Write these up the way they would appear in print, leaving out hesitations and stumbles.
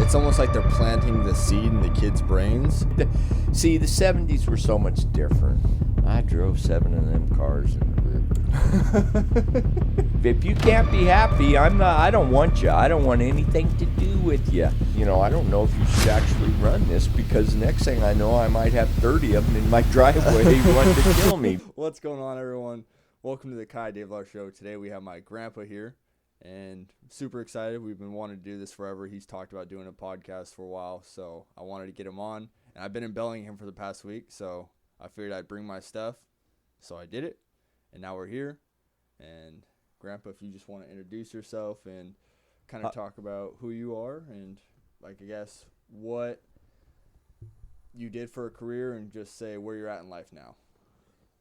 It's almost like they're planting the seed in the kids' brains. See, the 70's were so much different. I drove 7 of them cars in the river. If you can't be happy, I don't want you. I don't want anything to do with you. I don't know if you should actually run this, because the next thing I know, I might have 30 of them in my driveway wanting to kill me. What's going on, everyone? Welcome to the Kai Davelar Show. Today we have my grandpa here, and super excited. We've been wanting to do this forever. He's talked about doing a podcast for a while, so I wanted to get him on. And I've been in Bellingham for the past week, so I figured I'd bring my stuff. So I did it, and now we're here. And Grandpa, if you just want to introduce yourself and kind of talk about who you are and, I guess, what you did for a career, and just say where you're at in life now.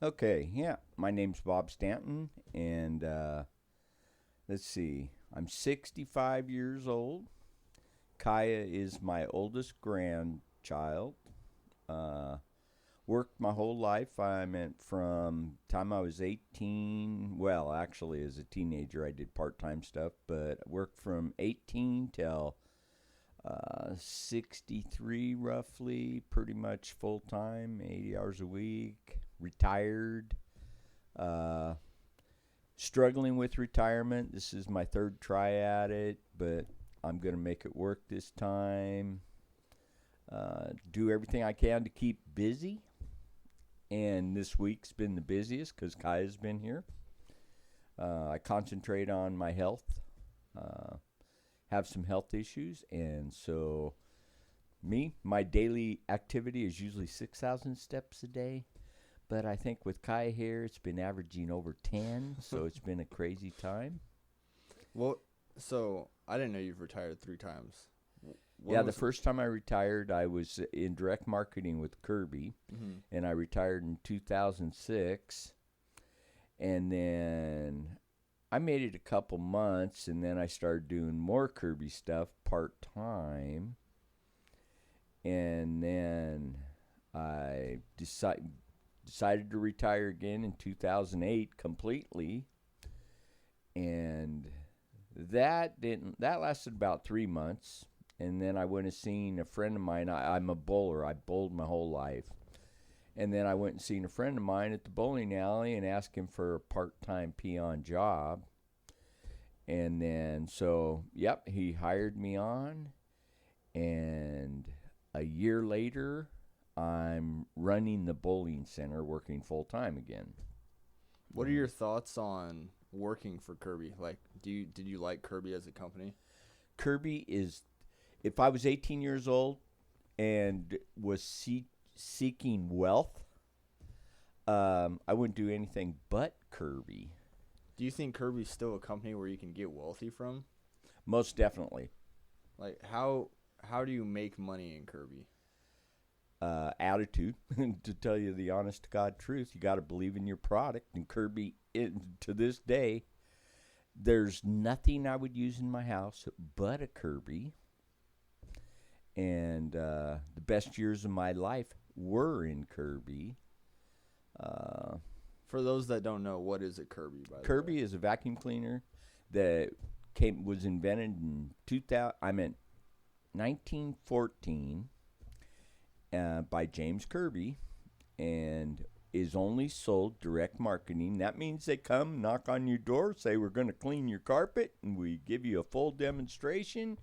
Okay, yeah. My name's Bob Stanton, and let's see. I'm 65 years old. Kaya is my oldest grandchild. Worked my whole life. I meant from time I was 18. Well, actually, as a teenager, I did part-time stuff, but worked from 18 till 63, roughly, pretty much full-time, 80 hours a week. Retired. Struggling with retirement. This is my third try at it, but I'm going to make it work this time. Do everything I can to keep busy. And this week's been the busiest because Kaya's been here. I concentrate on my health. Have some health issues. And so my daily activity is usually 6,000 steps a day. But I think with Kaya here, it's been averaging over 10. So it's been a crazy time. Well, so I didn't know you've retired 3 times. The first time I retired, I was in direct marketing with Kirby, and I retired in 2006, and then I made it a couple months, and then I started doing more Kirby stuff part-time, and then I decided to retire again in 2008 completely, and that lasted about 3 months. And then I went and seen a friend of mine. I'm a bowler. I bowled my whole life. And then I went and seen a friend of mine at the bowling alley and asked him for a part-time peon job. And then, he hired me on. And a year later, I'm running the bowling center, working full-time again. What are your thoughts on working for Kirby? Did you like Kirby as a company? Kirby is... If I was 18 years old and was seeking wealth, I wouldn't do anything but Kirby. Do you think Kirby's still a company where you can get wealthy from? Most definitely. How do you make money in Kirby? Attitude. To tell you the honest to God truth, you got to believe in your product. And Kirby, to this day, there's nothing I would use in my house but a Kirby. And the best years of my life were in Kirby. For those that don't know, what is a Kirby, by the way? Kirby is a vacuum cleaner that was invented in 1914 by James Kirby, and is only sold direct marketing. That means they come, knock on your door, say we're going to clean your carpet, and we give you a full demonstration,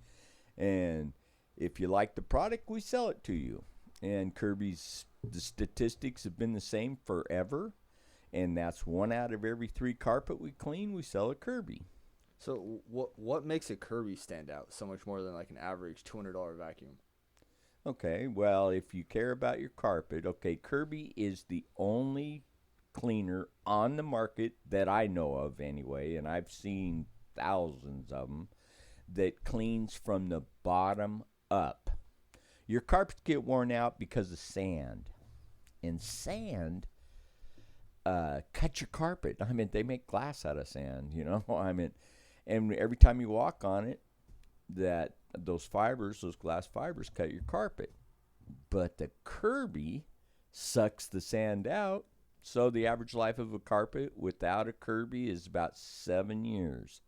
and if you like the product, we sell it to you. And the statistics have been the same forever. And that's 1 out of every 3 carpet we clean, we sell a Kirby. So what makes a Kirby stand out so much more than an average $200 vacuum? Okay, well, if you care about your carpet, Kirby is the only cleaner on the market that I know of anyway, and I've seen thousands of them, that cleans from the bottom up. Your carpets get worn out because of sand, and sand cut your carpet. They make glass out of sand, and every time you walk on it, those glass fibers cut your carpet. But the Kirby sucks the sand out, so the average life of a carpet without a Kirby is about 7 years.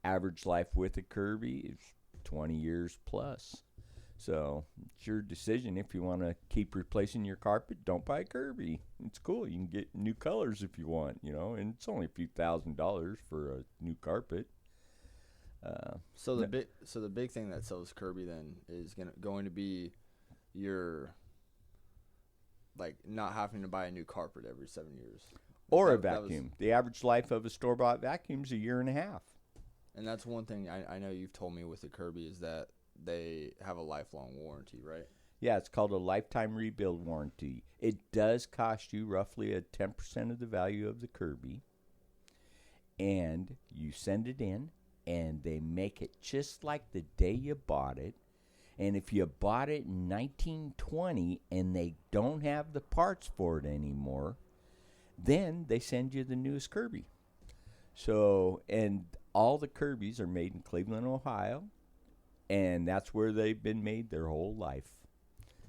Average life with a Kirby is 20 years plus. So it's your decision. If you want to keep replacing your carpet, don't buy Kirby. It's cool. You can get new colors if you want, and it's only a few $1,000s for a new carpet. So the big thing that sells Kirby then is going to be your, like, not having to buy a new carpet every 7 years. Or a vacuum. The average life of a store-bought vacuum is 1.5 years. And that's one thing I know you've told me with the Kirby is that they have a lifelong warranty, right? Yeah, it's called a lifetime rebuild warranty. It does cost you roughly 10% of the value of the Kirby. And you send it in, and they make it just like the day you bought it. And if you bought it in 1920 and they don't have the parts for it anymore, then they send you the newest Kirby. So, and all the Kirbys are made in Cleveland, Ohio, and that's where they've been made their whole life.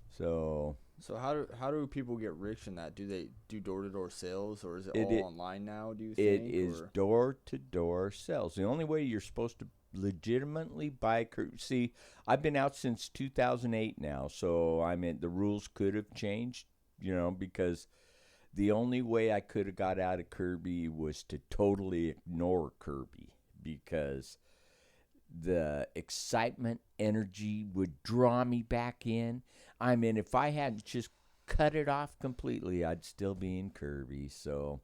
So how do people get rich in that? Do they do door-to-door sales, or is it all online now, do you think? It is door-to-door sales. The only way you're supposed to legitimately buy Kirby. See, I've been out since 2008 now, so the rules could have changed, because the only way I could have got out of Kirby was to totally ignore Kirby, because the excitement, energy would draw me back in. If I hadn't just cut it off completely, I'd still be in Kirby. So,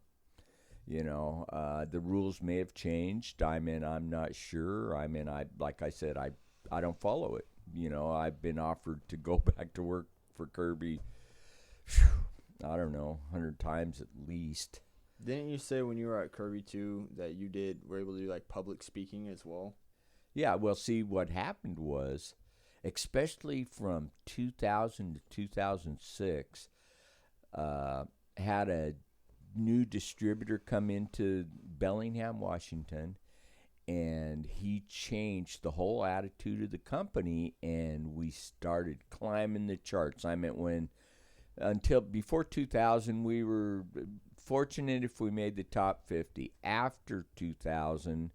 the rules may have changed. I'm not sure. Like I said, I don't follow it. I've been offered to go back to work for Kirby, I don't know, 100 times at least. Didn't you say when you were at Kirby too that you were able to do like public speaking as well? Yeah, well, see, what happened was, especially from 2000 to 2006, had a new distributor come into Bellingham, Washington, and he changed the whole attitude of the company, and we started climbing the charts. Until before 2000, we were fortunate if we made the top 50. After 2000,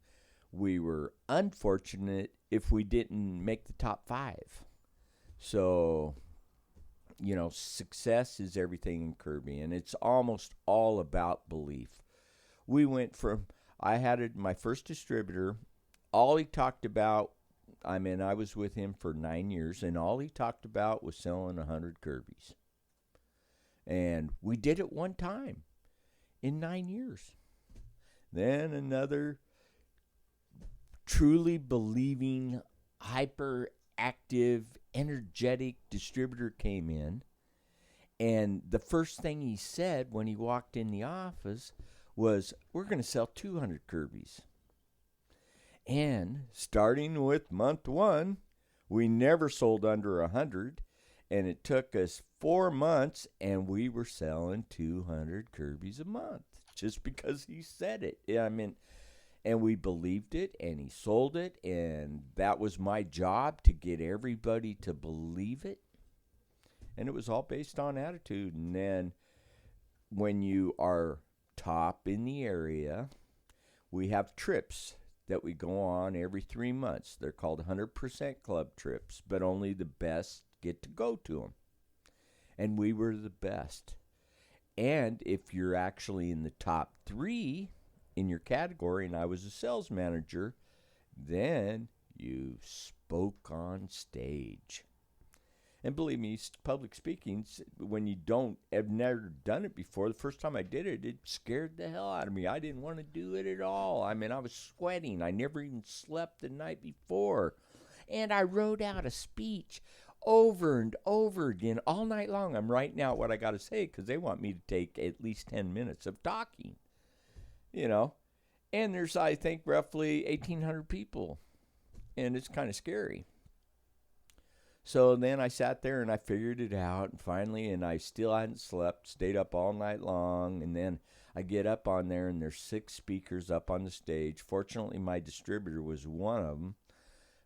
we were unfortunate if we didn't make the top 5. So, success is everything in Kirby, and it's almost all about belief. We went from, I had my first distributor, all he talked about, I was with him for 9 years, and all he talked about was selling 100 Kirbys. And we did it one time in 9 years. Then another truly believing, hyperactive, energetic distributor came in. And the first thing he said when he walked in the office was, we're going to sell 200 Kirbys. And starting with month 1, we never sold under 100. And it took us 4 months, and we were selling 200 Kirbys a month just because he said it. And we believed it, and he sold it, and that was my job, to get everybody to believe it. And it was all based on attitude. And then when you are top in the area, we have trips that we go on every 3 months. They're called 100% club trips, but only the best get to go to them. And we were the best. And if you're actually in the top 3 in your category, and I was a sales manager, then you spoke on stage. And believe me, public speaking, when you have never done it before, the first time I did it, it scared the hell out of me. I didn't want to do it at all. I was sweating. I never even slept the night before. And I wrote out a speech over and over again all night long. I'm writing out what I got to say because they want me to take at least 10 minutes of talking, And there's, I think, roughly 1,800 people, and it's kind of scary. So then I sat there and I figured it out, and finally, and I still hadn't slept, stayed up all night long, and then I get up on there, and there's 6 speakers up on the stage. Fortunately, my distributor was one of them.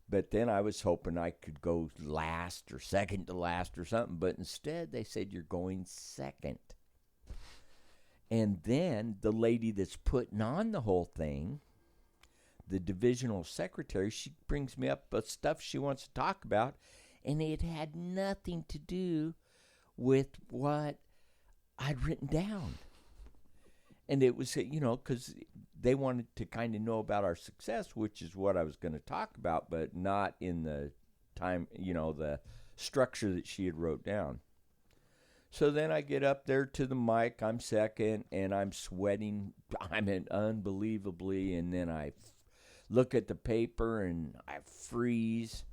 But then I was hoping I could go last or second to last or something. But instead, they said, you're going second. And then the lady that's putting on the whole thing, the divisional secretary, she brings me up stuff she wants to talk about. and it had nothing to do with what I'd written down. And it was, because they wanted to kind of know about our success, which is what I was going to talk about, but not in the time, the structure that she had wrote down. So then I get up there to the mic, I'm second, and I'm sweating, unbelievably, and then I look at the paper and I freeze.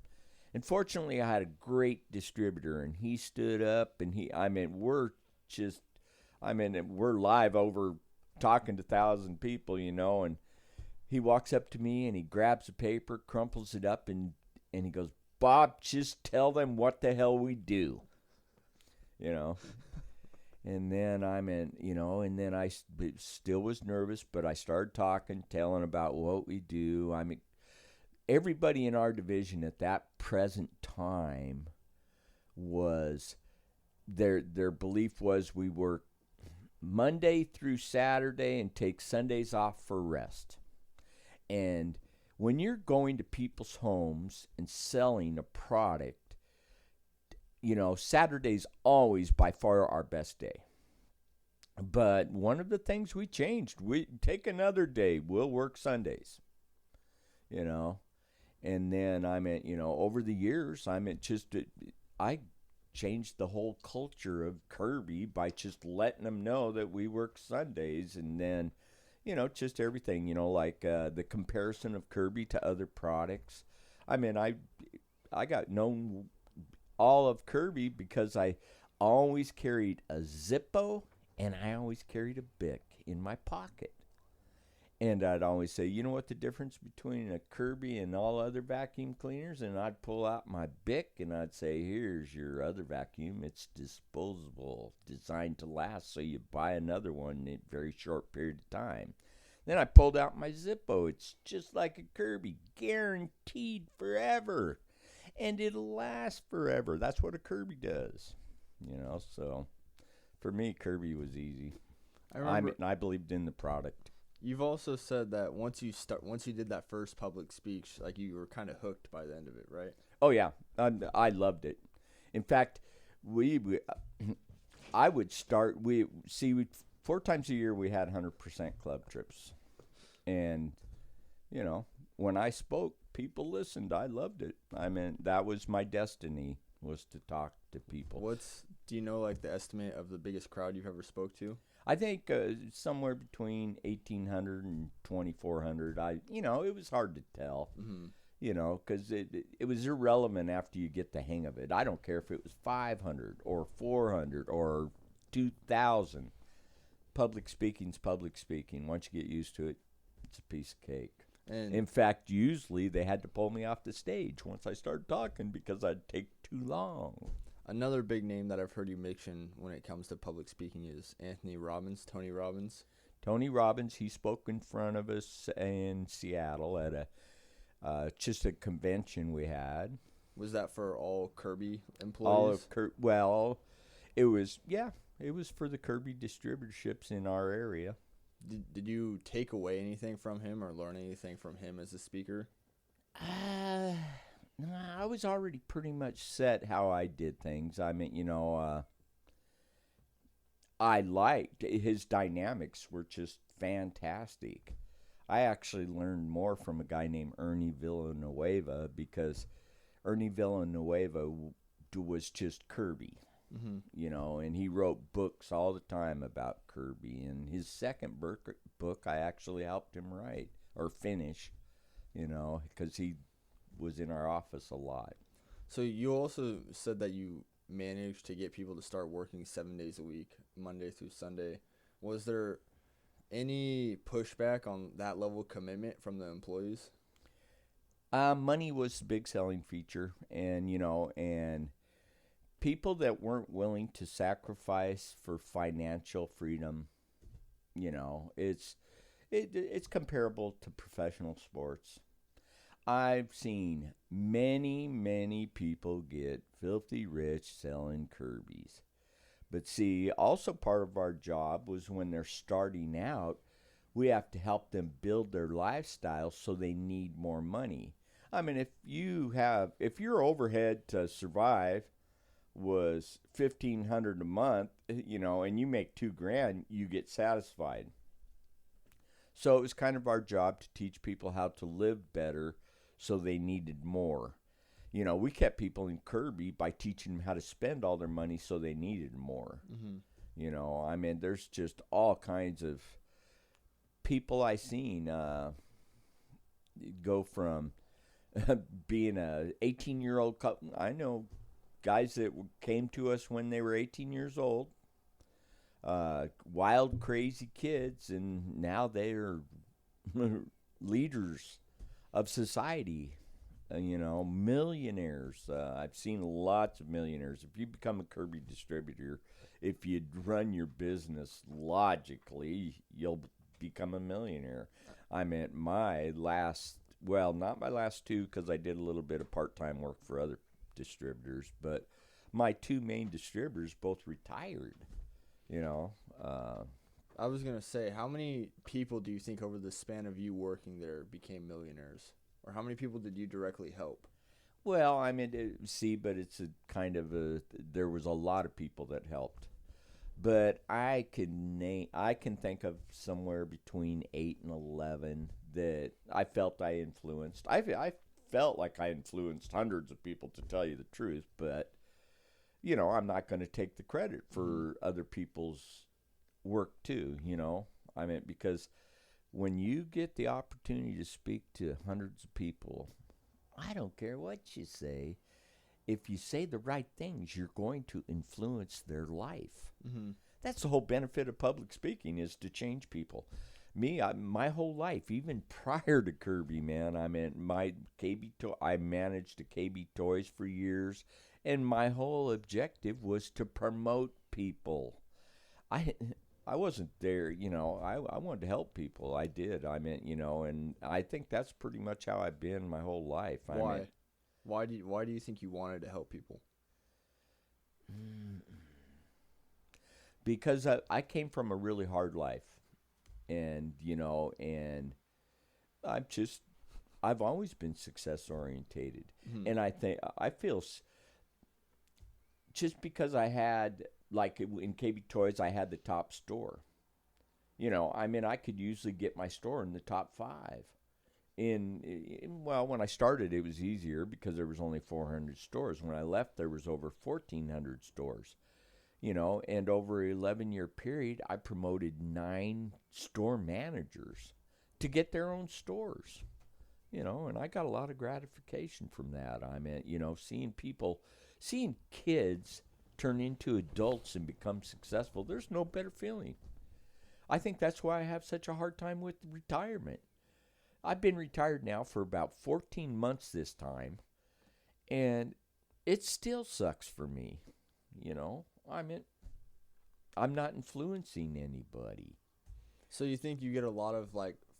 And fortunately, I had a great distributor, and he stood up, and we're live over talking to 1,000 people, and he walks up to me and he grabs the paper, crumples it up, and he goes, "Bob, just tell them what the hell we do." And then and then I still was nervous, but I started talking, telling about what we do. Everybody in our division at that present time was, their belief was we work Monday through Saturday and take Sundays off for rest. And when you're going to people's homes and selling a product, Saturday's always by far our best day. But one of the things we changed, we take another day, we'll work Sundays, And then over the years, I changed the whole culture of Kirby by just letting them know that we work Sundays. And then, just everything, like the comparison of Kirby to other products. I got known all of Kirby because I always carried a Zippo and I always carried a Bic in my pocket. And I'd always say, you know what the difference between a Kirby and all other vacuum cleaners? And I'd pull out my Bic and I'd say, here's your other vacuum. It's disposable, designed to last, so you buy another one in a very short period of time. Then I pulled out my Zippo. It's just like a Kirby, guaranteed forever. And it'll last forever. That's what a Kirby does. So for me, Kirby was easy. I believed in the product. You've also said that once you did that first public speech, like you were kind of hooked by the end of it, right? Oh yeah, I loved it. In fact, I would start. 4 times a year we had 100% club trips, and when I spoke, people listened. I loved it. That was my destiny, was to talk to people. Do you know like the estimate of the biggest crowd you've ever spoke to? I think somewhere between 1,800 and 2,400. It was hard to tell, because it was irrelevant after you get the hang of it. I don't care if it was 500 or 400 or 2,000. Public speaking's public speaking. Once you get used to it, it's a piece of cake. And in fact, usually they had to pull me off the stage once I started talking because I'd take too long. Another big name that I've heard you mention when it comes to public speaking is Tony Robbins. Tony Robbins, he spoke in front of us in Seattle at just a convention we had. Was that for all Kirby employees? It was for the Kirby distributorships in our area. Did you take away anything from him or learn anything from him as a speaker? I was already pretty much set how I did things. I liked his dynamics were just fantastic. I actually learned more from a guy named Ernie Villanueva because Ernie Villanueva was just Kirby. And he wrote books all the time about Kirby. And his second book, I actually helped him write or finish, because he was in our office a lot. So you also said that you managed to get people to start working 7 days a week, Monday through Sunday. Was there any pushback on that level of commitment from the employees? Money was the big selling feature, and people that weren't willing to sacrifice for financial freedom, it's comparable to professional sports. I've seen many, many people get filthy rich selling Kirby's. But see, also part of our job was when they're starting out, we have to help them build their lifestyle so they need more money. I mean, if your overhead to survive was $1,500 a month, and you make $2,000, you get satisfied. So it was kind of our job to teach people how to live better, so they needed more. We kept people in Kirby by teaching them how to spend all their money, so they needed more. Mm-hmm. There's just all kinds of people I seen go from being a 18-year-old couple. I know guys that came to us when they were 18 years old, wild, crazy kids, and now they're leaders of society. Millionaires. I've seen lots of millionaires. If you become a Kirby distributor, if you run your business logically, you'll become a millionaire. I'm at my last, well, not my last two, because I did a little bit of part-time work for other distributors, but my two main distributors both retired. I was going to say, how many people do you think over the span of you working there became millionaires? Or how many people did you directly help? Well, but it's a kind of there was a lot of people that helped. But I can think of somewhere between 8 and 11 that I felt I influenced. I felt like I influenced hundreds of people, to tell you the truth, but I'm not going to take the credit for other people's work too, because when you get the opportunity to speak to hundreds of people, I don't care what you say. If you say the right things, you're going to influence their life. Mm-hmm. That's the whole benefit of public speaking, is to change people. My whole life, even prior to Kirby, man, I managed a KB Toys for years, and my whole objective was to promote people. I wasn't there, I wanted to help people. I did. And I think that's pretty much how I've been my whole life. Why? Why do you think you wanted to help people? Because I came from a really hard life, and I've always been success orientated, mm-hmm. And I feel just because I had, like in KB Toys, I had the top store. I could usually get my store in the top 5. When I started, it was easier because there was only 400 stores. When I left, there was over 1,400 stores. And over an 11-year period, I promoted 9 store managers to get their own stores. And I got a lot of gratification from that. Seeing kids turn into adults and become successful, there's no better feeling. I think that's why I have such a hard time with retirement. I've been retired now for about 14 months this time, and it still sucks for me. I'm not influencing anybody. So you think you get a lot of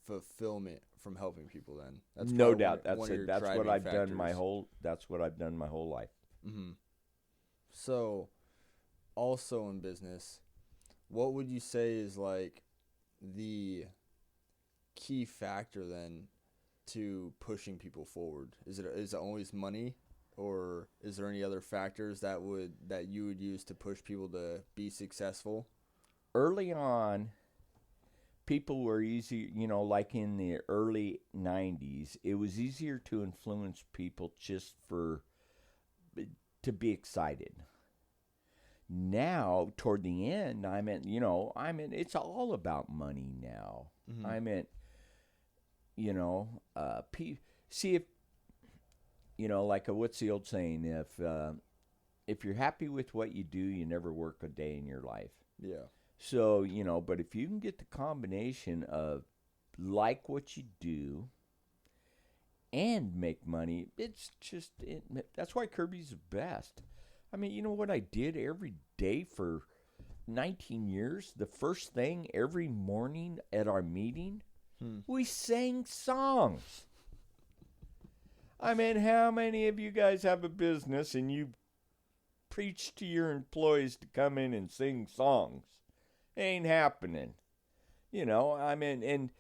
fulfillment from helping people then? That's no doubt. That's it. That's what I've done my whole life. Mm-hmm. So, also in business, what would you say is the key factor then to pushing people forward? Is it always money, or is there any other factors that you would use to push people to be successful? Early on, people were easy, like in the early 90s, it was easier to influence people just to be excited. Now, toward the end, it's all about money now. Mm-hmm. See if, what's the old saying? If you're happy with what you do, you never work a day in your life. Yeah. So, but if you can get the combination of like what you do and make money, that's why Kirby's the best. What I did every day for 19 years? The first thing every morning at our meeting, we sang songs. How many of you guys have a business and you preach to your employees to come in and sing songs? It ain't happening. And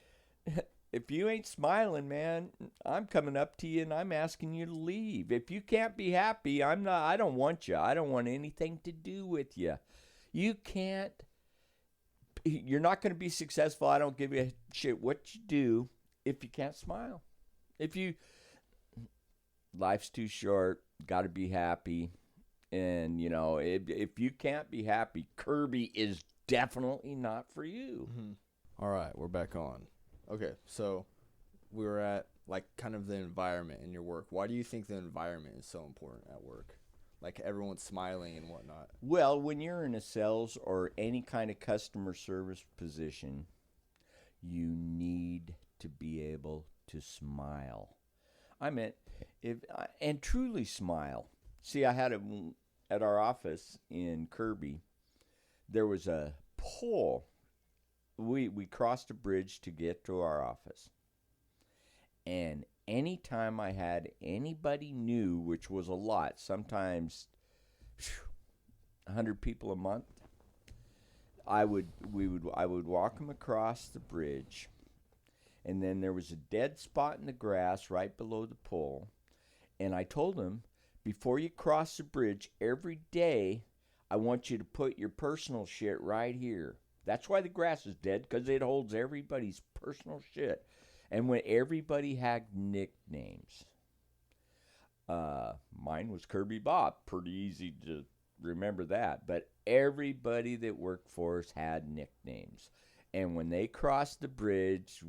if you ain't smiling, man, I'm coming up to you and I'm asking you to leave. If you can't be happy, I don't want you. I don't want anything to do with you. You're not going to be successful. I don't give a shit what you do if you can't smile. Life's too short, got to be happy. And, if you can't be happy, Kirby is definitely not for you. Mm-hmm. All right, we're back on. Okay, so we were at, like, kind of the environment in your work. Why do you think the environment is so important at work? Like, everyone's smiling and whatnot. Well, when you're in a sales or any kind of customer service position, you need to be able to smile. And truly smile. See, I had at our office in Kirby, there was a pole. We crossed a bridge to get to our office. And anytime I had anybody new, which was a lot, sometimes 100 people a month, I would walk them across the bridge. And then there was a dead spot in the grass right below the pole. And I told them, before you cross the bridge, every day, I want you to put your personal shit right here. That's why the grass is dead, because it holds everybody's personal shit. And when everybody had nicknames, mine was Kirby Bob. Pretty easy to remember that. But everybody that worked for us had nicknames. And when they crossed the bridge,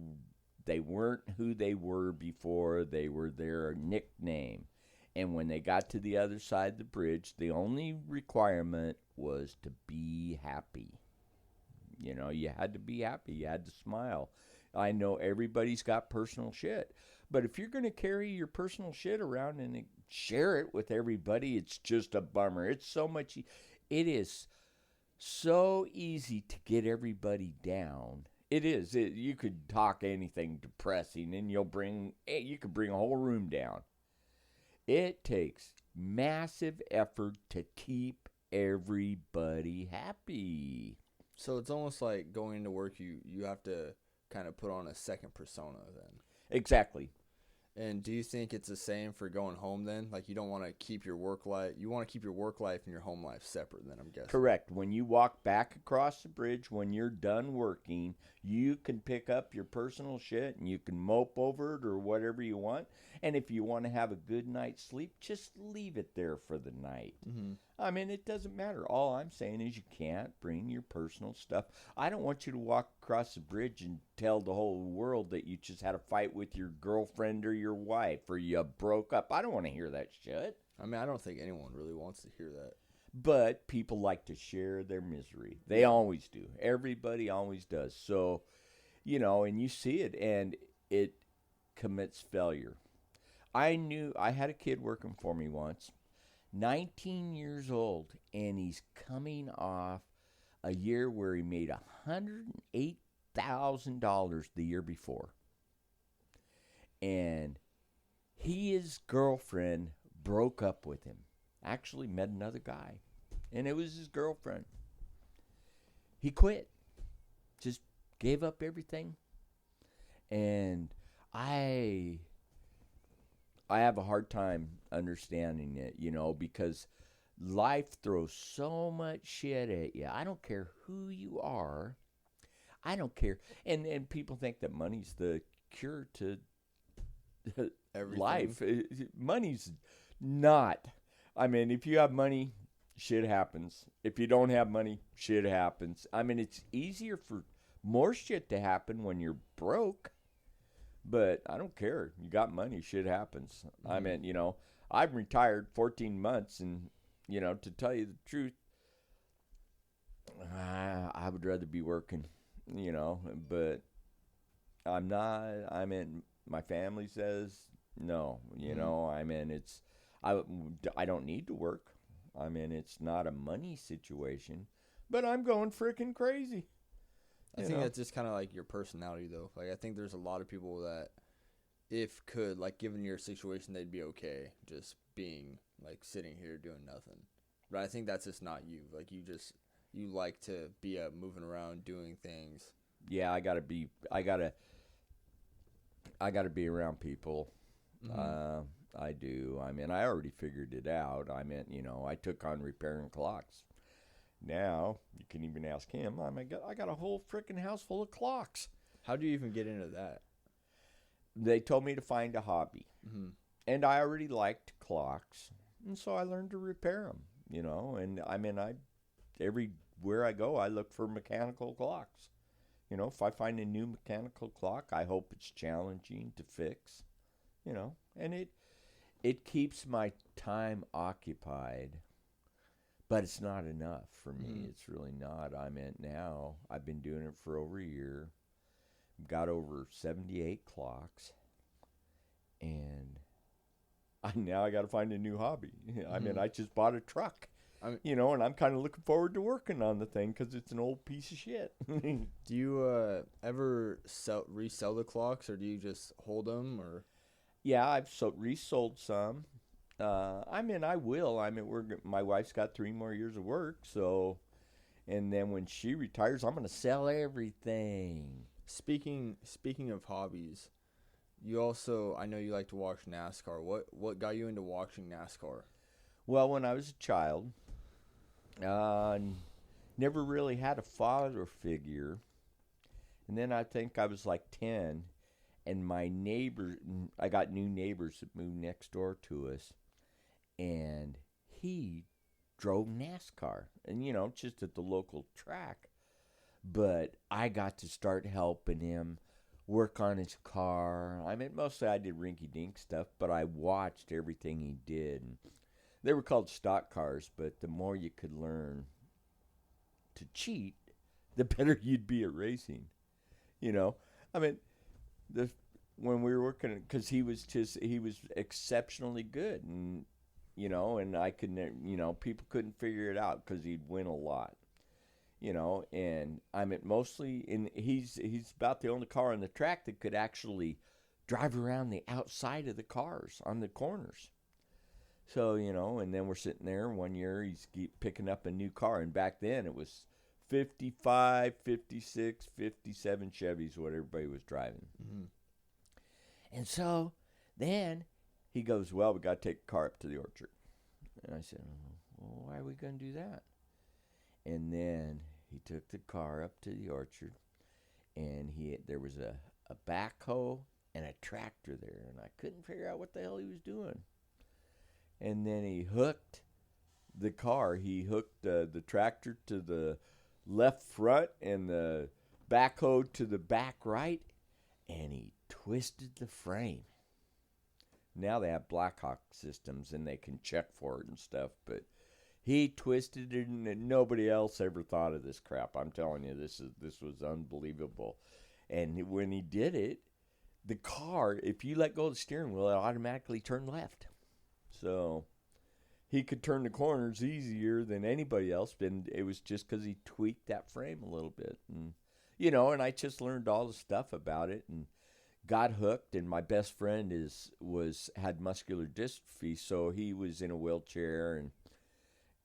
they weren't who they were before. They were their nickname. And when they got to the other side of the bridge, the only requirement was to be happy. You had to be happy. You had to smile. I know everybody's got personal shit. But if you're going to carry your personal shit around and share it with everybody, it's just a bummer. It is so easy to get everybody down. It is. You could talk anything depressing and you could bring a whole room down. It takes massive effort to keep everybody happy. So it's almost like going to work, you have to kind of put on a second persona then. Exactly. And do you think it's the same for going home then? Like, you don't want to keep your work life, you want to keep your work life and your home life separate then, I'm guessing. Correct. When you walk back across the bridge, when you're done working, you can pick up your personal shit and you can mope over it or whatever you want. And if you want to have a good night's sleep, just leave it there for the night. Mm-hmm. I mean, it doesn't matter. All I'm saying is you can't bring your personal stuff. I don't want you to walk across the bridge and tell the whole world that you just had a fight with your girlfriend or your wife or you broke up. I don't want to hear that shit. I mean, I don't think anyone really wants to hear that. But people like to share their misery. They always do. Everybody always does. So, and you see it, and it commits failure. I had a kid working for me once, 19 years old, and he's coming off a year where he made $108,000 the year before. And his girlfriend broke up with him. Actually met another guy, and it was his girlfriend. He quit. Just gave up everything. And I have a hard time understanding it, because life throws so much shit at you. I don't care who you are. I don't care. And people think that money's the cure to life. Money's not. I mean, if you have money, shit happens. If you don't have money, shit happens. I mean, it's easier for more shit to happen when you're broke. But I don't care. You got money, shit happens. Mm-hmm. I mean, I'm retired 14 months, and, to tell you the truth, I would rather be working, but I'm not. I mean, my family says no, I mean, I don't need to work. I mean, it's not a money situation, but I'm going freaking crazy. I think that's just kind of like your personality, though. Like, I think there's a lot of people that, given your situation, they'd be okay just being, like, sitting here doing nothing. But I think that's just not you. Like, you like to be moving around, doing things. Yeah, I got to be around people. I do. I mean, I already figured it out. I mean, I took on repairing clocks. Now, you can even ask him. I got a whole freaking house full of clocks. How do you even get into that? They told me to find a hobby. Mm-hmm. And I already liked clocks. And so I learned to repair them, And I mean, everywhere I go, I look for mechanical clocks. If I find a new mechanical clock, I hope it's challenging to fix, And it keeps my time occupied. But it's not enough for me. It's really not. Now, I've been doing it for over a year. Got over 78 clocks. And now I got to find a new hobby. I mean, I just bought a truck. And I'm kind of looking forward to working on the thing because it's an old piece of shit. Do you ever resell the clocks, or do you just hold them? Or yeah, I've resold some. I will. My wife's got 3 more years of work, so, and then when she retires, I'm going to sell everything. Speaking of hobbies, I know you like to watch NASCAR. What got you into watching NASCAR? Well, when I was a child, never really had a father figure, and then I think I was like 10, and I got new neighbors that moved next door to us. And he drove NASCAR, and just at the local track. But I got to start helping him work on his car. I mean, mostly I did rinky-dink stuff, but I watched everything he did. And they were called stock cars, but the more you could learn to cheat, the better you'd be at racing. I mean, when we were working, because he was exceptionally good, and and I couldn't, people couldn't figure it out because he'd win a lot, and he's about the only car on the track that could actually drive around the outside of the cars on the corners. So, and then we're sitting there one year, he's picking up a new car, and back then it was 55, 56, 57 Chevys, what everybody was driving. Mm-hmm. And so then he goes, well, we got to take the car up to the orchard. And I said, well, why are we going to do that? And then he took the car up to the orchard, and there was a backhoe and a tractor there, and I couldn't figure out what the hell he was doing. And then he hooked the car. He hooked the tractor to the left front and the backhoe to the back right, and he twisted the frame. Now they have Blackhawk systems and they can check for it and stuff, but he twisted it and nobody else ever thought of this crap. I'm telling you, this was unbelievable. And when he did it, the car, if you let go of the steering wheel, it automatically turned left. So he could turn the corners easier than anybody else, and it was just because he tweaked that frame a little bit. And and I just learned all the stuff about it and got hooked. And my best friend had muscular dystrophy, so he was in a wheelchair,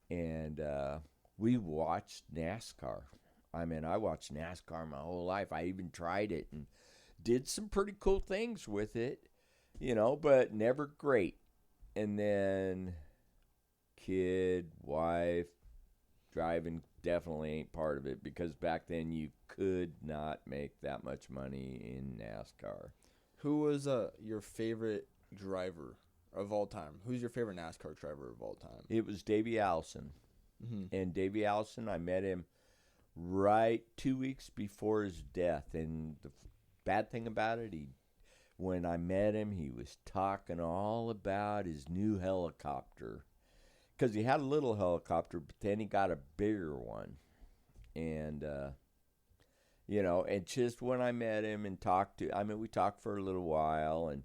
and we watched NASCAR. I mean, I watched NASCAR my whole life. I even tried it and did some pretty cool things with it, but never great. And then kid, wife, driving definitely ain't part of it, because back then you could not make that much money in NASCAR. Who was your favorite driver of all time? Who's your favorite NASCAR driver of all time? It was Davey Allison. Mm-hmm. And Davey Allison, I met him right 2 weeks before his death. And the bad thing about it, when I met him, he was talking all about his new helicopter. Because he had a little helicopter, but then he got a bigger one. And, and just when I met him and we talked for a little while, and,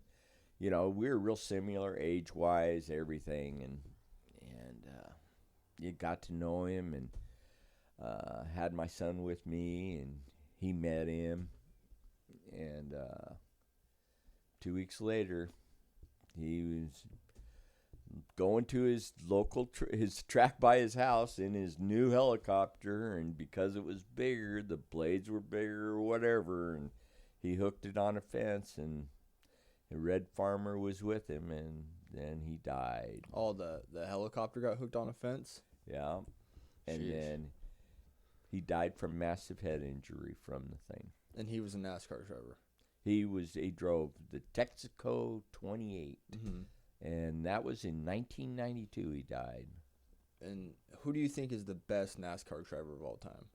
we were real similar age-wise, everything. And you got to know him, and had my son with me, and he met him. And 2 weeks later, he was going to his local his track by his house in his new helicopter, and because it was bigger, the blades were bigger or whatever, and he hooked it on a fence, and A red farmer was with him, and then he died. Oh, the helicopter got hooked on a fence? Yeah. And Jeez. then he died from massive head injury from the thing. And he was a NASCAR driver. He drove the Texaco 28. Mm-hmm. And that was in 1992 he died. And who do you think is the best NASCAR driver of all time?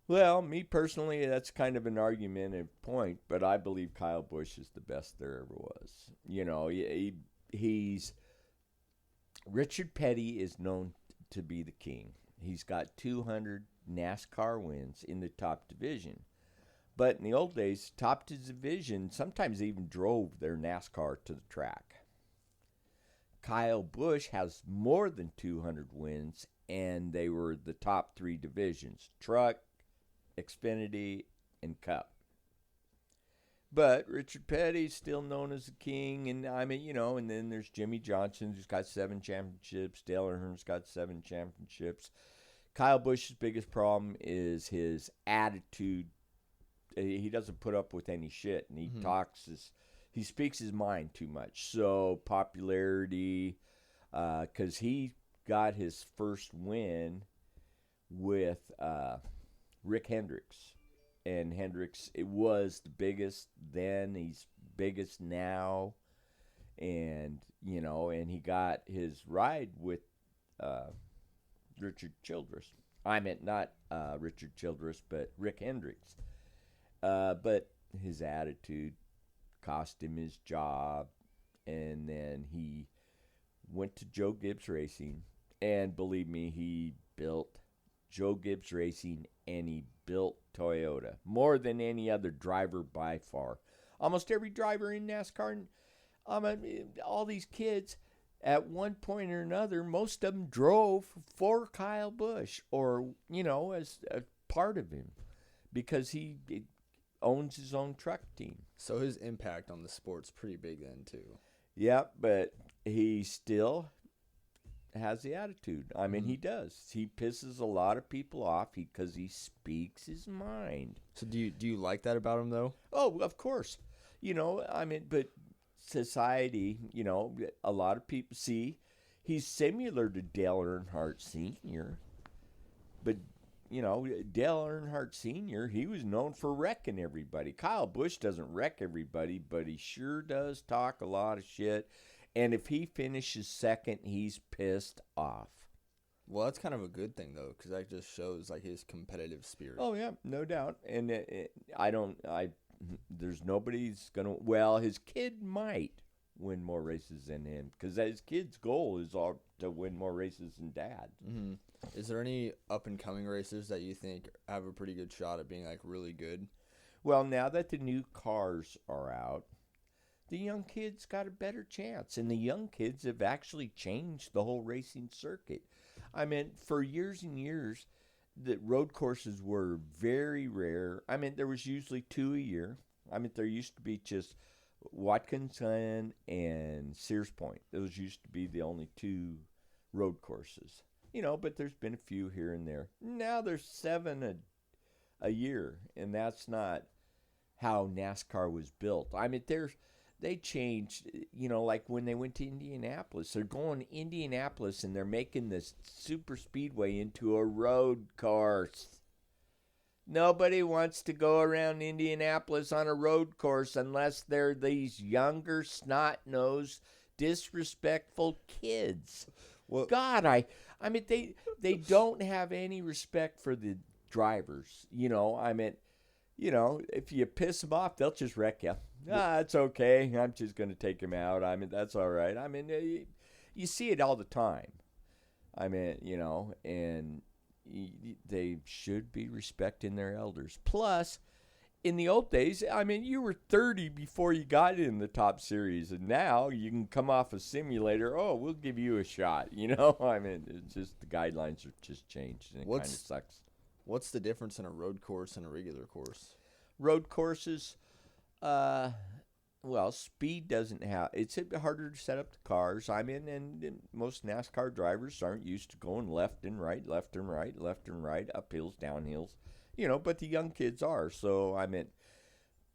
Well, me personally, that's kind of an argumentative point, but I believe Kyle Busch is the best there ever was. You know, he's Richard Petty is known to be the king. He's got 200 NASCAR wins in the top division. But in the old days, top division sometimes even drove their NASCAR to the track. Kyle Busch has more than 200 wins, and they were the top 3 divisions: truck, Xfinity, and Cup. But Richard Petty's still known as the king, and I mean, you know, and then there's Jimmy Johnson, who's got 7 championships. Dale Earnhardt's got 7 championships. Kyle Busch's biggest problem is his attitude. He doesn't put up with any shit, and he speaks his mind too much. So popularity, because he got his first win with Rick Hendricks. And Hendricks, it was the biggest then. He's biggest now. And, you know, and he got his ride with Richard Childress. I meant not Richard Childress, but Rick Hendricks. But his attitude cost him his job. And then he went to Joe Gibbs Racing. And believe me, he built Joe Gibbs Racing, and he built Toyota more than any other driver by far. Almost every driver in NASCAR, all these kids, at one point or another, most of them drove for Kyle Busch, or, you know, as a part of him, because he owns his own truck team. So his impact on the sport's pretty big then too. Yeah, but he still has the attitude. I mean, he does. He pisses a lot of people off because he speaks his mind. So do you like that about him, though? Oh, of course. You know, I mean, but society, you know, a lot of people see he's similar to Dale Earnhardt Sr., but, you know, Dale Earnhardt Sr., he was known for wrecking everybody. Kyle Busch doesn't wreck everybody, but he sure does talk a lot of shit. And if he finishes second, he's pissed off. Well, that's kind of a good thing, though, because that just shows, like, his competitive spirit. Oh, yeah, no doubt. And there's nobody's going to, well, his kid might win more races than him, because his kid's goal is to win more races than dad. Mm-hmm. Is there any up-and-coming racers that you think have a pretty good shot at being, like, really good? Well, now that the new cars are out, the young kids got a better chance, and the young kids have actually changed the whole racing circuit. I mean, for years and years, the road courses were very rare. I mean, there was usually 2 a year. I mean, there used to be just Watkinson and Sears Point. Those used to be the only 2 road courses. You know, but there's been a few here and there. Now there's 7 a year, and that's not how NASCAR was built. I mean, they changed, you know, like when they went to Indianapolis. They're going to Indianapolis, and they're making this super speedway into a road course. Nobody wants to go around Indianapolis on a road course unless they're these younger, snot-nosed, disrespectful kids. Well, God, I mean, they don't have any respect for the drivers. You know, I mean, you know, if you piss them off, they'll just wreck you. It's okay. I'm just going to take him out. I mean, that's all right. I mean, you see it all the time. I mean, you know, and they should be respecting their elders. Plus, in the old days, I mean, you were 30 before you got in the top series, and now you can come off a simulator. Oh, we'll give you a shot. You know, I mean, it's just the guidelines are just changed, and it kind of sucks. What's the difference in a road course and a regular course? Road courses, well, speed doesn't have, it's harder to set up the cars. I mean, and most NASCAR drivers aren't used to going left and right, left and right, left and right, uphills, downhills, you know, but the young kids are. So, I mean,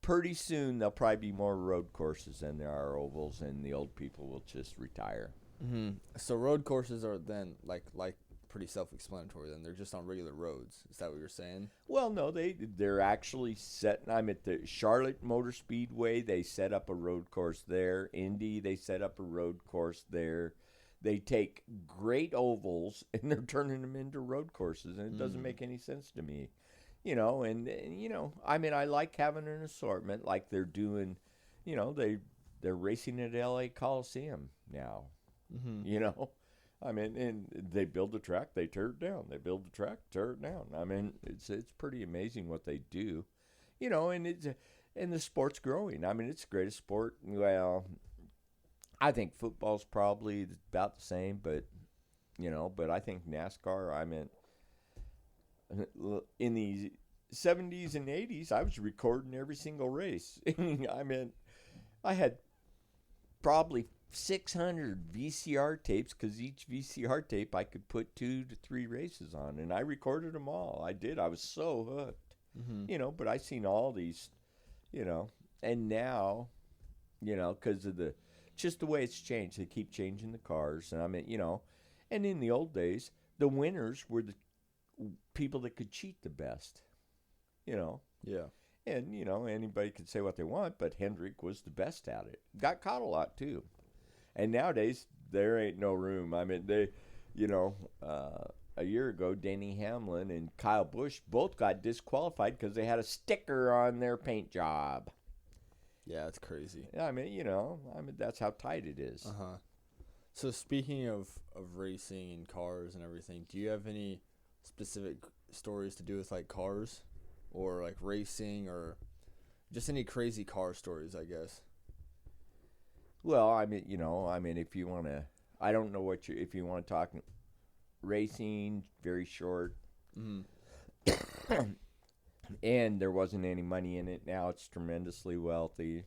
pretty soon there'll probably be more road courses than there are ovals, and the old people will just retire. Mm-hmm. So road courses are then like pretty self-explanatory. Then they're just on regular roads. Is that what you're saying? Well, no, they're actually set. I'm at the Charlotte Motor Speedway. They set up a road course there. Indy, they set up a road course there. They take great ovals and they're turning them into road courses, and it doesn't make any sense to me. And I like having an assortment like they're doing. They're racing at LA Coliseum now. Mm-hmm. And they build the track, they tear it down. They build the track, tear it down. It's pretty amazing what they do. And the sport's growing. It's the greatest sport. Well, I think football's probably about the same, but I think NASCAR. In the 70's and 80's, I was recording every single race. I had probably 600 VCR tapes, because each VCR tape I could put 2 to 3 races on, and I recorded them all. I did. I was so hooked. Mm-hmm. But I seen all these, and now, because of just the way it's changed. They keep changing the cars, and and in the old days, the winners were the people that could cheat the best. Yeah. And anybody could say what they want, but Hendrick was the best at it. Got caught a lot too. And nowadays, there ain't no room. A year ago, Denny Hamlin and Kyle Busch both got disqualified because they had a sticker on their paint job. Yeah, it's crazy. That's how tight it is. Uh-huh. So speaking of racing and cars and everything, do you have any specific stories to do with like cars or like racing, or just any crazy car stories, I guess? Well, if you want to, I don't know if you want to talk racing, very short. Mm-hmm. And there wasn't any money in it. Now it's tremendously wealthy.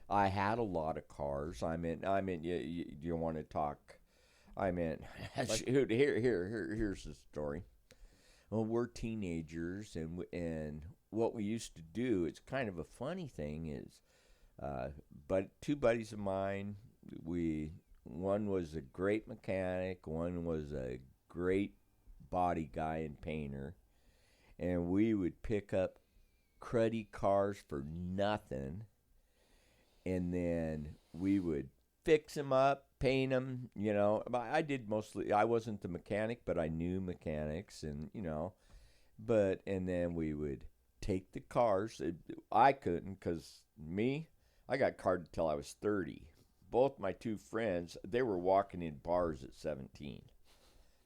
I had a lot of cars. You want to talk? Shoot, here's the story. Well, we're teenagers, and what we used to do, it's kind of a funny thing, is but 2 buddies of mine, one was a great mechanic, one was a great body guy and painter, and we would pick up cruddy cars for nothing, and then we would fix them up, paint them. I did mostly. I wasn't the mechanic, but I knew mechanics, and and then we would take the cars. I couldn't, because I got carded till I was 30. Both my 2 friends, they were walking in bars at 17.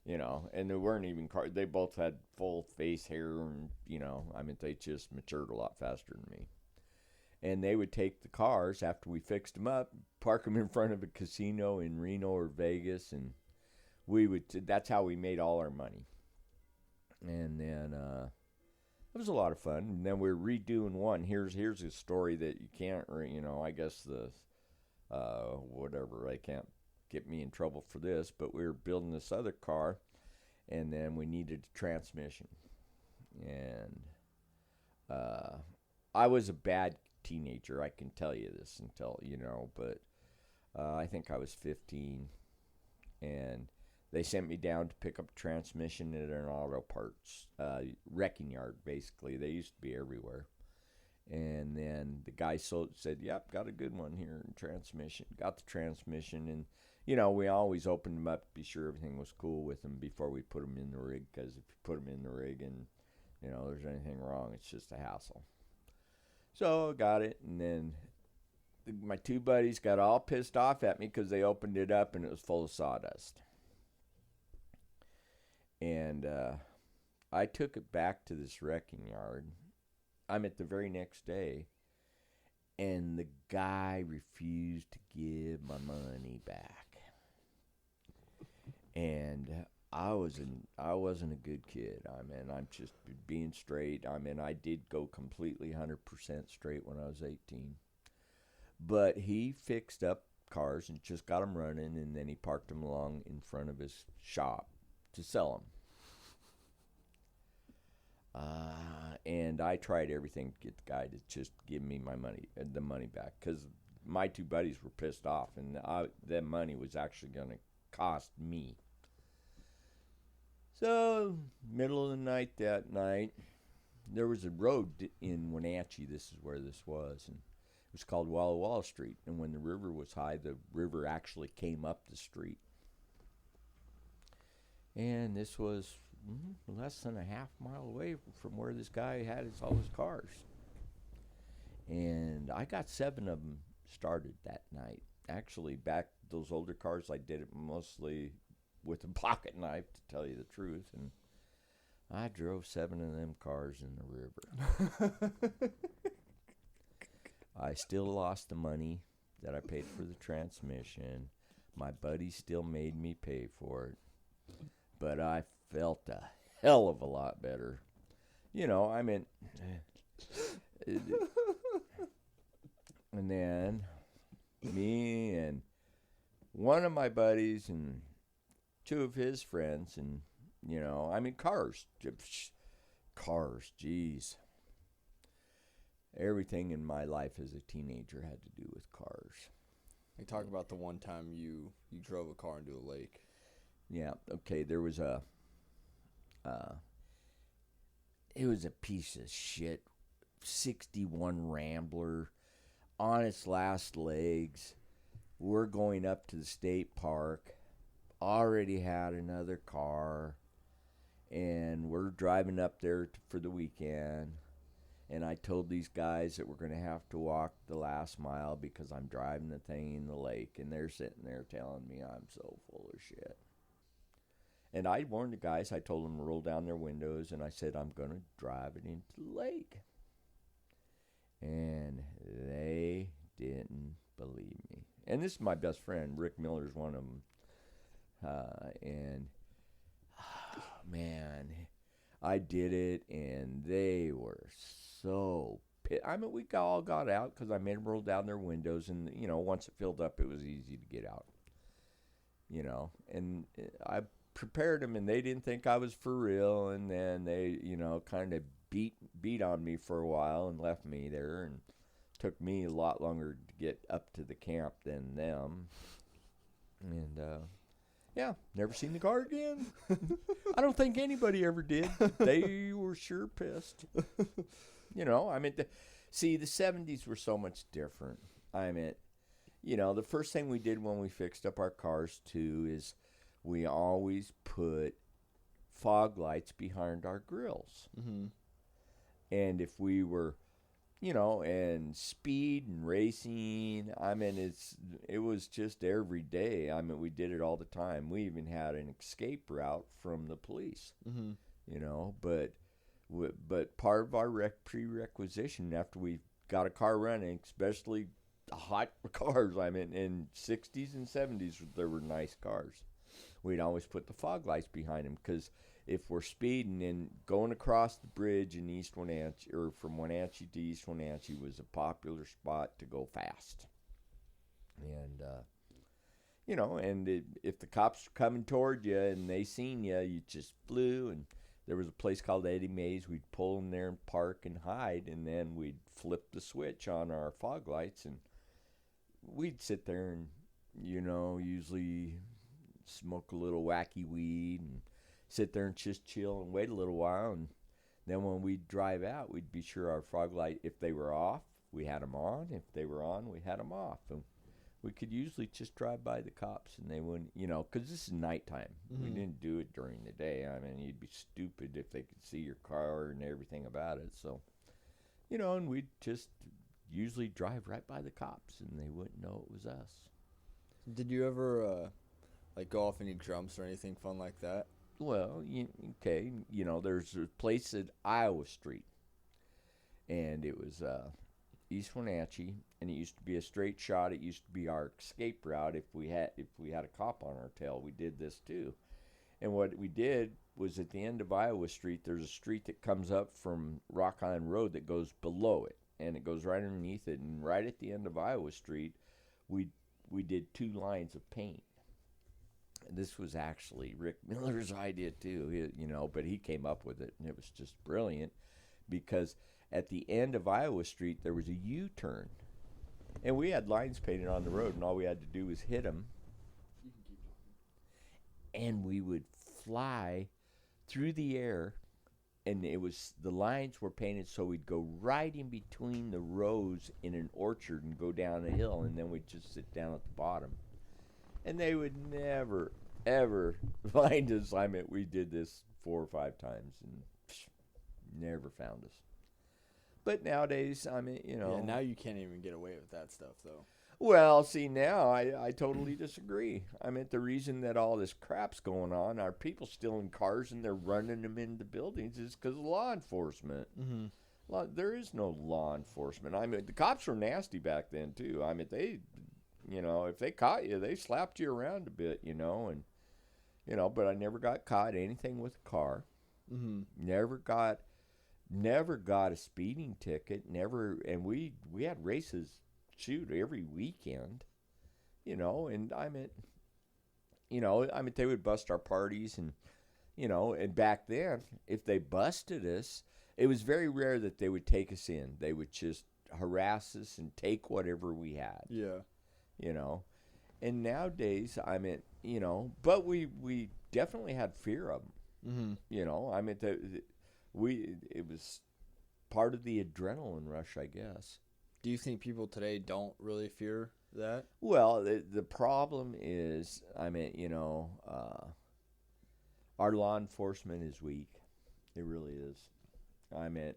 And they weren't even carded. They both had full face hair, and they just matured a lot faster than me. And they would take the cars after we fixed them up, park them in front of a casino in Reno or Vegas, and that's how we made all our money. And then it was a lot of fun. And then we're redoing one. Here's a story that you can't, I guess whatever, I can't get me in trouble for this, but we were building this other car, and then we needed a transmission. And I was a bad teenager, I can tell you this until but I think I was 15, and they sent me down to pick up a transmission at an auto parts wrecking yard. Basically, they used to be everywhere. And then the guy said, "Yep, got a good one here in transmission." Got the transmission, and we always opened them up to be sure everything was cool with them before we put them in the rig, because if you put them in the rig and there's anything wrong, it's just a hassle. So I got it, and then my 2 buddies got all pissed off at me because they opened it up and it was full of sawdust. And I took it back to this wrecking yard. I'm at the very next day, and the guy refused to give my money back. And I wasn't a good kid. I'm just being straight. I did go completely 100% straight when I was 18. But he fixed up cars and just got them running, and then he parked them along in front of his shop to sell them. And I tried everything to get the guy to just give me my money, the money back, because my two buddies were pissed off, and that money was actually going to cost me. So, middle of the night that night, there was a road in Wenatchee. This is where this was, and it was called Walla Walla Street. And when the river was high, the river actually came up the street. And this was less than a half mile away from where this guy had all his cars. And I got 7 of them started that night. Actually, back those older cars, I did it mostly with a pocket knife, to tell you the truth. And I drove 7 of them cars in the river. I still lost the money that I paid for the transmission. My buddy still made me pay for it. But I felt a hell of a lot better. You know, I mean, and then me and one of my buddies and 2 of his friends, and, you know, I mean, cars, geez. Everything in my life as a teenager had to do with cars. You talk about the one time you drove a car into a lake. Yeah, okay, there was it was a piece of shit 61 Rambler on its last legs. We're going up to the state park, already had another car, and we're driving up there for the weekend. And I told these guys that we're going to have to walk the last mile because I'm driving the thing in the lake. And they're sitting there telling me I'm so full of shit. And I warned the guys. I told them to roll down their windows. And I said, I'm going to drive it into the lake. And they didn't believe me. And this is my best friend. Rick Miller's one of them. Man, I did it. And they were so pissed. I mean, we all got out because I made them roll down their windows. And, you know, once it filled up, it was easy to get out. You know, and I prepared them, and they didn't think I was for real. And then they, you know, kind of beat on me for a while and left me there. And took me a lot longer to get up to the camp than them. And, yeah, never seen the car again. I don't think anybody ever did. They were sure pissed. You know, I mean, the 70's were so much different. I mean, you know, the first thing we did when we fixed up our cars, too, is we always put fog lights behind our grills. Mm-hmm. And if we were, you know, and speed and racing, I mean, it was just every day. I mean, we did it all the time. We even had an escape route from the police, mm-hmm. you know, but part of our prerequisition after we got a car running, especially hot cars, I mean, in 60s and 70s, there were nice cars. We'd always put the fog lights behind them because if we're speeding and going across the bridge in East Wenatchee, or from Wenatchee to East Wenatchee, was a popular spot to go fast. And, you know, and if the cops were coming toward you and they seen you, you just flew. And there was a place called Eddie Mae's. We'd pull in there and park and hide, and then we'd flip the switch on our fog lights, and we'd sit there and, you know, usually smoke a little wacky weed and sit there and just chill and wait a little while. And then when we'd drive out, we'd be sure our fog light, if they were off, we had them on. If they were on, we had them off. And we could usually just drive by the cops, and they wouldn't, you know, because this is nighttime. Mm-hmm. We didn't do it during the day. I mean, you'd be stupid if they could see your car and everything about it. So, you know, and we'd just usually drive right by the cops, and they wouldn't know it was us. Did you ever, like, go off any jumps or anything fun like that? Well, okay, you know, there's a place at Iowa Street, and it was East Wenatchee, and it used to be a straight shot. It used to be our escape route if we had a cop on our tail. We did this too, and what we did was at the end of Iowa Street, there's a street that comes up from Rock Island Road that goes below it, and it goes right underneath it, and right at the end of Iowa Street, we did 2 lines of paint. this was actually Rick Miller's idea too, but he came up with it, and it was just brilliant because at the end of Iowa Street, there was a U-turn. And we had lines painted on the road, and all we had to do was hit them. And we would fly through the air, and the lines were painted so we'd go right in between the rows in an orchard and go down a hill, and then we'd just sit down at the bottom. And they would never, ever find us. I mean, we did this 4 or 5 times and never found us. But nowadays, I mean, Yeah, now you can't even get away with that stuff, though. Well, see, now I totally disagree. I mean, the reason that all this crap's going on, are people stealing cars and they're running them into buildings, is because of law enforcement. Mm-hmm. There is no law enforcement. I mean, the cops were nasty back then, too. I mean, they, if they caught you, they slapped you around a bit, and, but I never got caught anything with a car. Mm-hmm. Never got a speeding ticket. Never, and we had races. Shoot, every weekend, and I mean, they would bust our parties, and, and back then, if they busted us, it was very rare that they would take us in. They would just harass us and take whatever we had. Yeah. And nowadays, I mean, but we definitely had fear of them. Mm-hmm. I mean, it was part of the adrenaline rush, I guess. Do you think people today don't really fear that? Well, the problem is, I mean, our law enforcement is weak. It really is. I mean,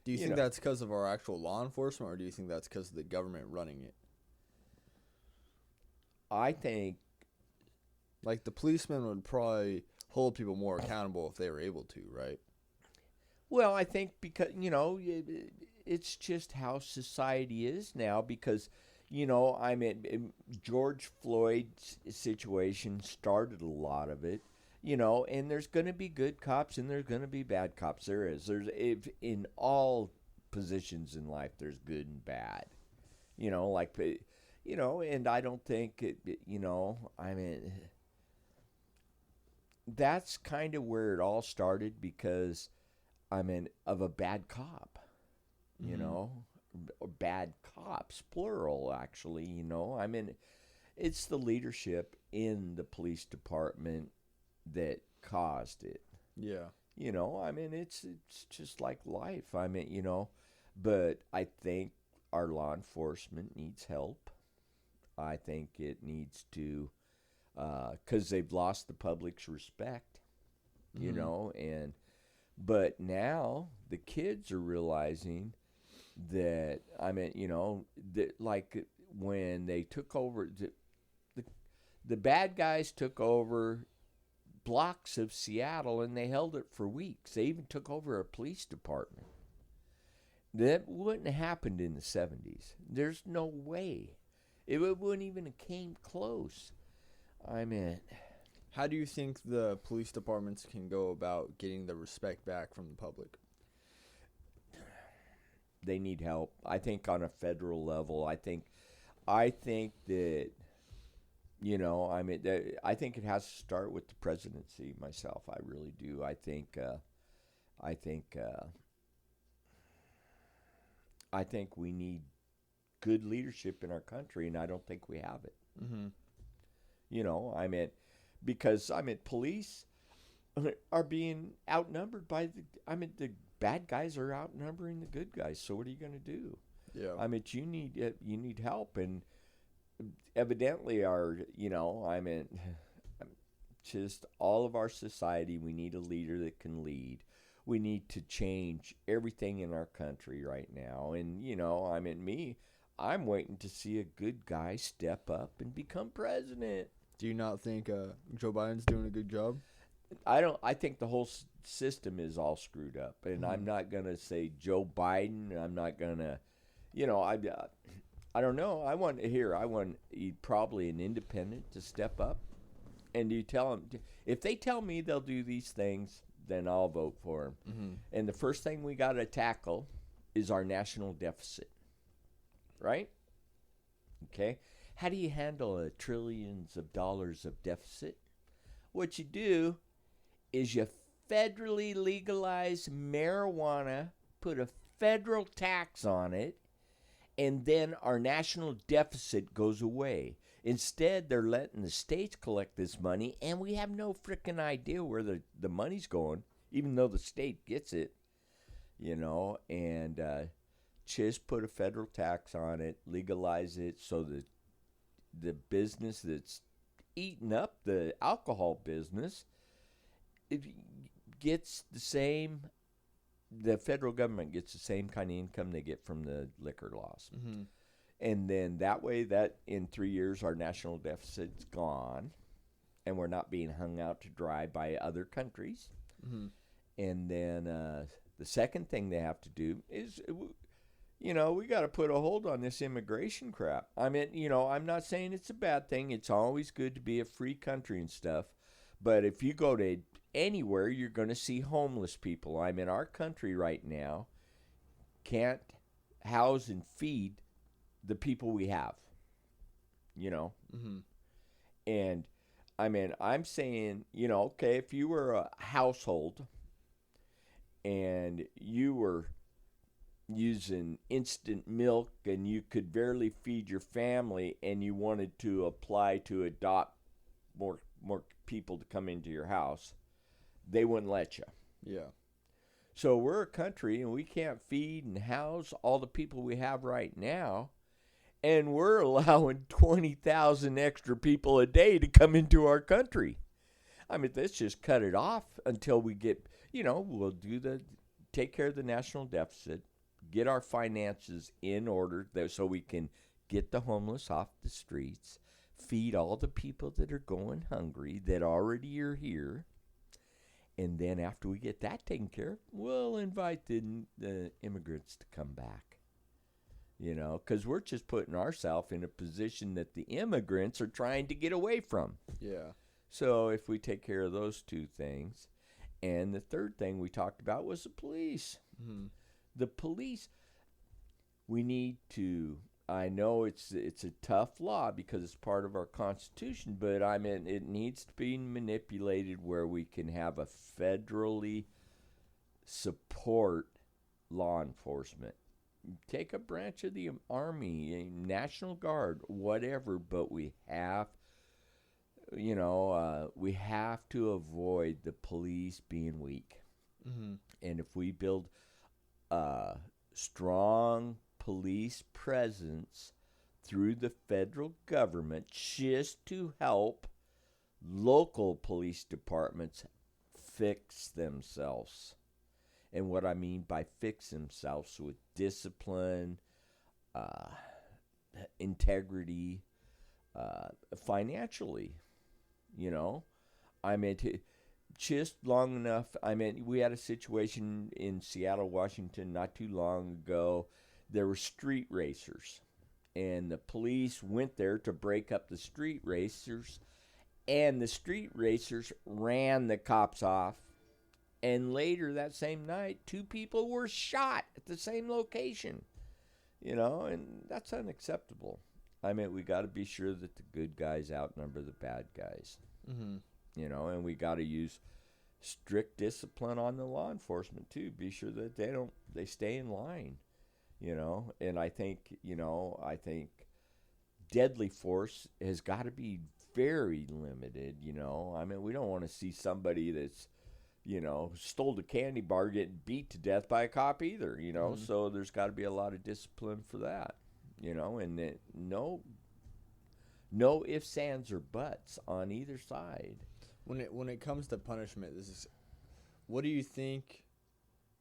do you think that's because of our actual law enforcement, or do you think that's because of the government running it? I think, like, the policemen would probably hold people more accountable if they were able to, right? Well, I think because, it's just how society is now because, I mean, George Floyd's situation started a lot of it, and there's going to be good cops and there's going to be bad cops. There's in all positions in life, there's good and bad, and I don't think, I mean, that's kind of where it all started because, I mean, of a bad cop. Or bad cops, plural, actually, I mean, it's the leadership in the police department that caused it. Yeah. I mean, it's just like life. I mean, but I think our law enforcement needs help. I think it needs to, because they've lost the public's respect, but now the kids are realizing that, I mean, that like when they took over, the bad guys took over blocks of Seattle and they held it for weeks. They even took over a police department. That wouldn't have happened in the 70s. There's no way. It wouldn't even have came close. I mean, how do you think the police departments can go about getting the respect back from the public? They need help. I think on a federal level, I think that, I mean, I think it has to start with the presidency myself. I really do. I think we need good leadership in our country, and I don't think we have it. Mm-hmm. I mean, because, I mean, police are being outnumbered by the bad guys are outnumbering the good guys. So what are you going to do? Yeah. I mean, you need help, and evidently just all of our society, we need a leader that can lead. We need to change everything in our country right now. And, I'm waiting to see a good guy step up and become president. Do you not think Joe Biden's doing a good job? I think the whole system is all screwed up. And I'm not going to say Joe Biden. I'm not going to, I don't know. I want probably an independent to step up. And you tell them, if they tell me they'll do these things, then I'll vote for them. Mm-hmm. And the first thing we got to tackle is our national deficit. Right? Okay. How do you handle trillions of dollars of deficit? what you do is you federally legalize marijuana, put a federal tax on it, and then our national deficit goes away. Instead, they're letting the states collect this money, and we have no freaking idea where the money's going, even though the state gets it, and just put a federal tax on it, legalize it, so that the business that's eating up the alcohol business, it gets the federal government gets the same kind of income they get from the liquor laws. Mm-hmm. And then that way, that in 3 years, our national deficit's gone, and we're not being hung out to dry by other countries. Mm-hmm. And then the second thing they have to do is, we got to put a hold on this immigration crap. I mean, I'm not saying it's a bad thing. It's always good to be a free country and stuff. But if you go to anywhere, you're going to see homeless people. I'm in our country right now, can't house and feed the people we have, Mm-hmm. And I mean, I'm saying, okay, if you were a household and you were using instant milk and you could barely feed your family and you wanted to apply to adopt more people to come into your house, they wouldn't let you. Yeah. So we're a country and we can't feed and house all the people we have right now, and we're allowing 20,000 extra people a day to come into our country. I mean, let's just cut it off until we get, we'll take care of the national deficit, get our finances in order so we can get the homeless off the streets, feed all the people that are going hungry that already are here. And then after we get that taken care of, we'll invite the immigrants to come back. Because we're just putting ourselves in a position that the immigrants are trying to get away from. Yeah. So if we take care of those two things, and the third thing we talked about was the police. Mm-hmm. The police, we need to, I know it's a tough law because it's part of our Constitution, but I mean, it needs to be manipulated where we can have a federally support law enforcement. Take a branch of the Army, a National Guard, whatever, but we have, we have to avoid the police being weak. Mm-hmm. And if we build a strong police presence through the federal government just to help local police departments fix themselves. And what I mean by fix themselves with discipline, integrity, financially, I mean, just long enough. I mean, we had a situation in Seattle, Washington, not too long ago. There were street racers, and the police went there to break up the street racers, and the street racers ran the cops off. And later that same night, 2 people were shot at the same location, and that's unacceptable. I mean, we got to be sure that the good guys outnumber the bad guys, mm-hmm. And we got to use strict discipline on the law enforcement too. Be sure that they stay in line, and I think deadly force has got to be very limited, I mean, we don't want to see somebody that's, stole a candy bar getting beat to death by a cop either, Mm-hmm. So there's got to be a lot of discipline for that, and no ifs, ands, or buts on either side. When it comes to punishment, what do you think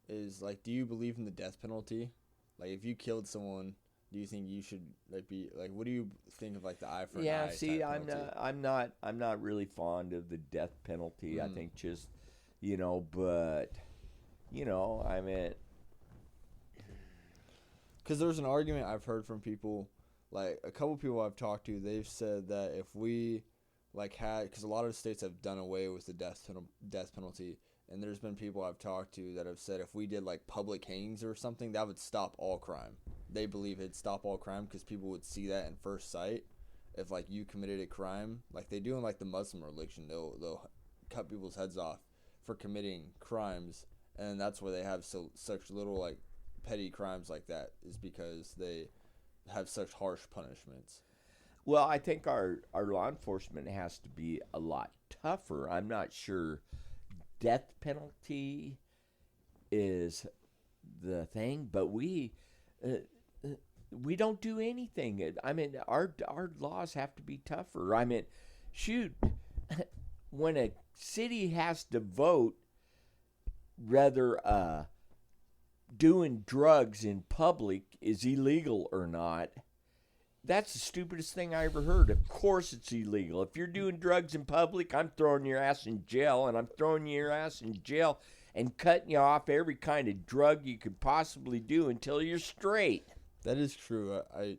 is, like, do you believe in the death penalty? Like, if you killed someone, do you think you should, like, be, like, what do you think of, like, the eye for an eye? Yeah, see, I'm not really fond of the death penalty. I think just, but, I mean, because there's an argument I've heard from people, like, a couple people I've talked to, they've said that if we, like, because a lot of states have done away with the death penalty, and there's been people I've talked to that have said if we did, like, public hangings or something, that would stop all crime. They believe it'd stop all crime because people would see that in first sight. If, like, you committed a crime, like they do in, like, the Muslim religion, they'll cut people's heads off for committing crimes, and that's why they have such little like petty crimes like that, is because they have such harsh punishments. Well, I think our law enforcement has to be a lot tougher. I'm not sure death penalty is the thing, but we don't do anything. I mean, our laws have to be tougher. I mean, shoot, when a city has to vote whether doing drugs in public is illegal or not, that's the stupidest thing I ever heard. Of course it's illegal. If you're doing drugs in public, I'm throwing your ass in jail, and I'm throwing your ass in jail and cutting you off every kind of drug you could possibly do until you're straight. That is true. I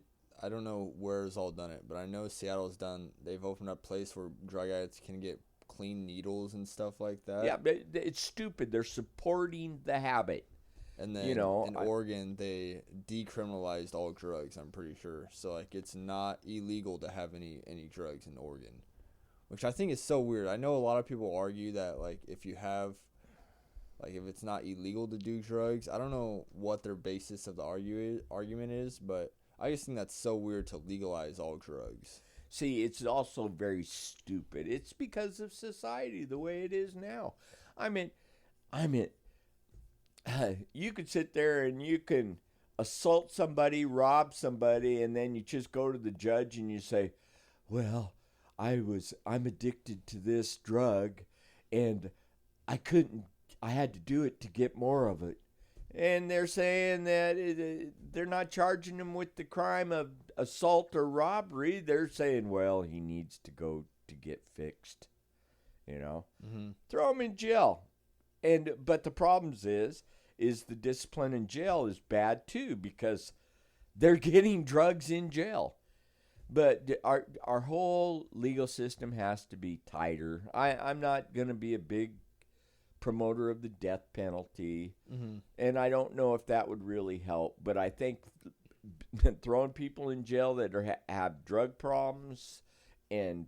don't know where it's all done it, but I know Seattle's done. They've opened up a place where drug addicts can get clean needles and stuff like that. Yeah, but it's stupid. They're supporting the habit. And then in Oregon, they decriminalized all drugs, I'm pretty sure. So, like, it's not illegal to have any drugs in Oregon, which I think is so weird. I know a lot of people argue that, like, if it's not illegal to do drugs, I don't know what their basis of the argument is, but I just think that's so weird to legalize all drugs. See, it's also very stupid. It's because of society, the way it is now. I mean, you could sit there and you can assault somebody, rob somebody, and then you just go to the judge and you say, well, I'm addicted to this drug and I had to do it to get more of it. And they're saying that they're not charging him with the crime of assault or robbery. They're saying, well, he needs to go to get fixed, Mm-hmm. Throw him in jail. But the problem is the discipline in jail is bad too, because they're getting drugs in jail. But our whole legal system has to be tighter. I'm not going to be a big promoter of the death penalty, mm-hmm. and I don't know if that would really help. But I think throwing people in jail that have drug problems and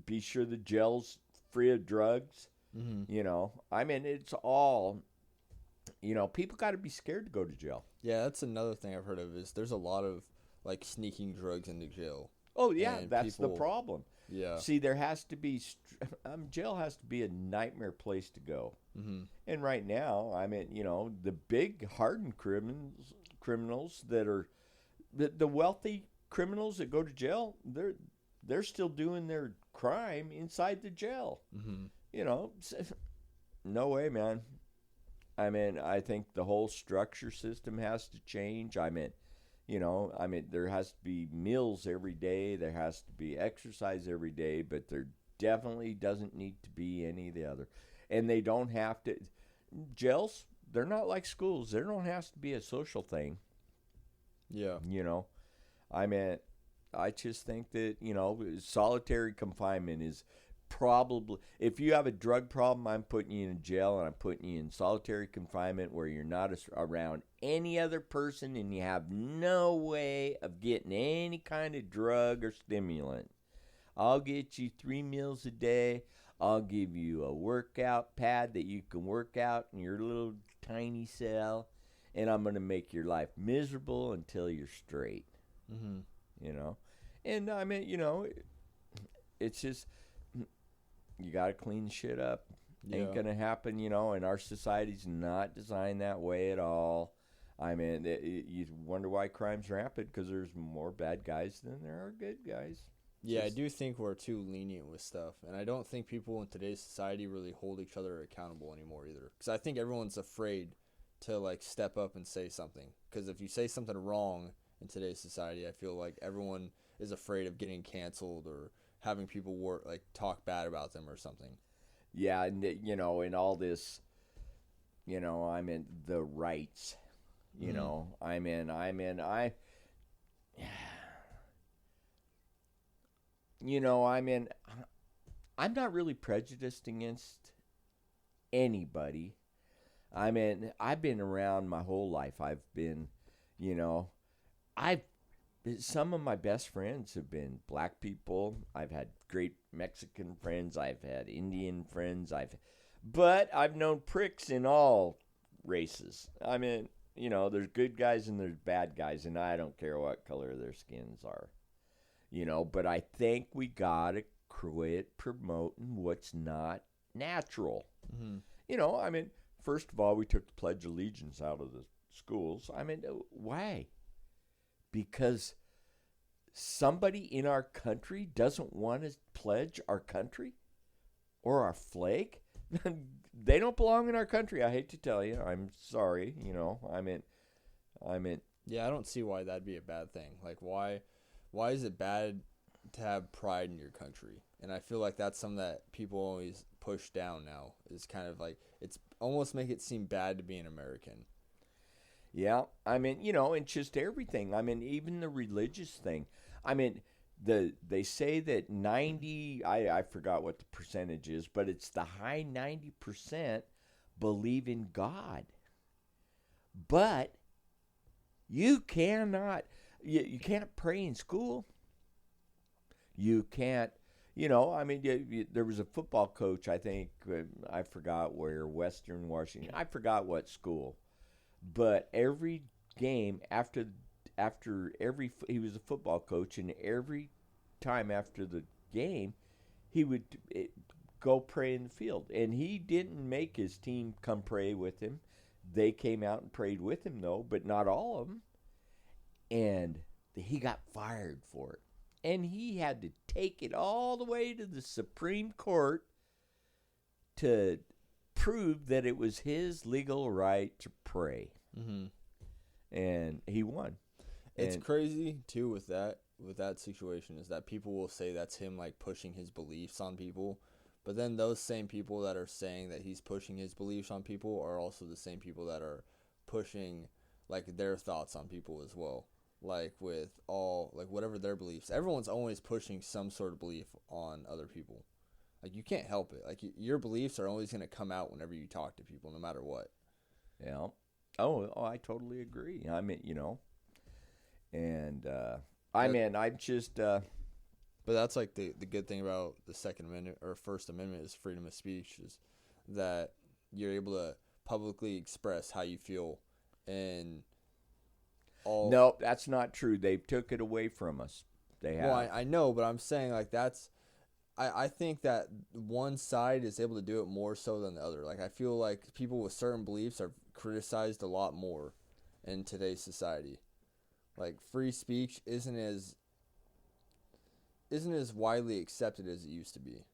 be sure the jail's free of drugs, mm-hmm. I mean, it's all... people got to be scared to go to jail. Yeah, that's another thing I've heard of, is there's a lot of, like, sneaking drugs into jail. Oh, yeah, that's the problem. Yeah. See, there has to be... jail has to be a nightmare place to go. Mm-hmm. And right now, I mean, the big hardened criminals that are... The wealthy criminals that go to jail, they're still doing their crime inside the jail. Mm-hmm. No way, man. I mean, I think the whole structure system has to change. I mean, there has to be meals every day. There has to be exercise every day, but there definitely doesn't need to be any of the other. And they don't have to... Jails, they're not like schools. There don't have to be a social thing. Yeah. I mean, I just think that, solitary confinement is... probably, if you have a drug problem, I'm putting you in jail, and I'm putting you in solitary confinement where you're not around any other person and you have no way of getting any kind of drug or stimulant. I'll get you 3 meals a day. I'll give you a workout pad that you can work out in your little tiny cell, and I'm going to make your life miserable until you're straight. Mm-hmm. And I mean, it's just... You got to clean shit up. Yeah. Ain't going to happen, and our society's not designed that way at all. I mean, you wonder why crime's rampant, because there's more bad guys than there are good guys. Yeah, I do think we're too lenient with stuff, and I don't think people in today's society really hold each other accountable anymore either. Because I think everyone's afraid to, like, step up and say something. Because if you say something wrong in today's society, I feel like everyone is afraid of getting canceled or having people talk bad about them or something. Yeah, and in all this, I mean, the rights, I'm not really prejudiced against anybody. I mean, I've been around my whole life. I've been, some of my best friends have been black people. I've had great Mexican friends. I've had Indian friends. But I've known pricks in all races. I mean, there's good guys and there's bad guys, and I don't care what color their skins are. But I think we gotta quit promoting what's not natural. I mean, first of all, we took the Pledge of Allegiance out of the schools. I mean, why? Because somebody in our country doesn't want to pledge our country or our flag? They don't belong in our country. I hate to tell you. I'm sorry. I mean. Yeah, I don't see why that'd be a bad thing. Like, why is it bad to have pride in your country? And I feel like that's something that people always push down now. Is kind of like, it's almost make it seem bad to be an American. Yeah, I mean, it's just everything. I mean, even the religious thing. I mean, they say that 90, I forgot what the percentage is, but it's the high 90% believe in God. But you cannot, you can't pray in school. You can't, I mean, there was a football coach, I think, I forgot where, Western Washington, I forgot what school. But every game after he was a football coach, and every time after the game, he would go pray in the field. And he didn't make his team come pray with him. They came out and prayed with him, though, but not all of them. And he got fired for it. And he had to take it all the way to the Supreme Court to prove that it was his legal right to pray. And he won. It's crazy too with that situation, is that people will say that's him like pushing his beliefs on people, but then those same people that are saying that he's pushing his beliefs on people are also the same people that are pushing like their thoughts on people as well. Like with all, like whatever their beliefs, everyone's always pushing some sort of belief on other people. Like, you can't help it. Like, your beliefs are always going to come out whenever you talk to people, no matter what. Yeah. Oh, I totally agree. I mean, and I'm just. But that's like the good thing about the Second Amendment or First Amendment is freedom of speech, is that you're able to publicly express how you feel, and all. No, that's not true. They took it away from us. They have. Well, I know, but I'm saying like that's. I think that one side is able to do it more so than the other. Like, I feel like people with certain beliefs are criticized a lot more in today's society. Like, free speech isn't as widely accepted as it used to be.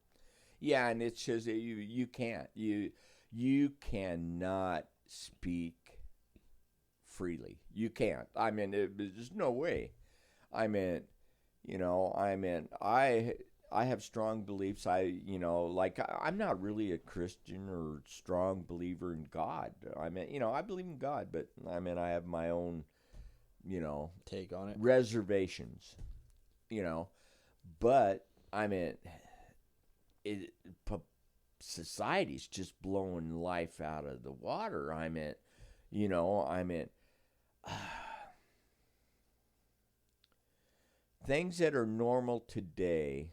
Yeah, and it's just you can't. You cannot speak freely. You can't. I mean, there's no way. I mean, I have strong beliefs. I'm not really a Christian or strong believer in God. I mean, I believe in God, but I mean, I have my own, take on it, reservations, but I mean, society's just blowing life out of the water. I mean, things that are normal today,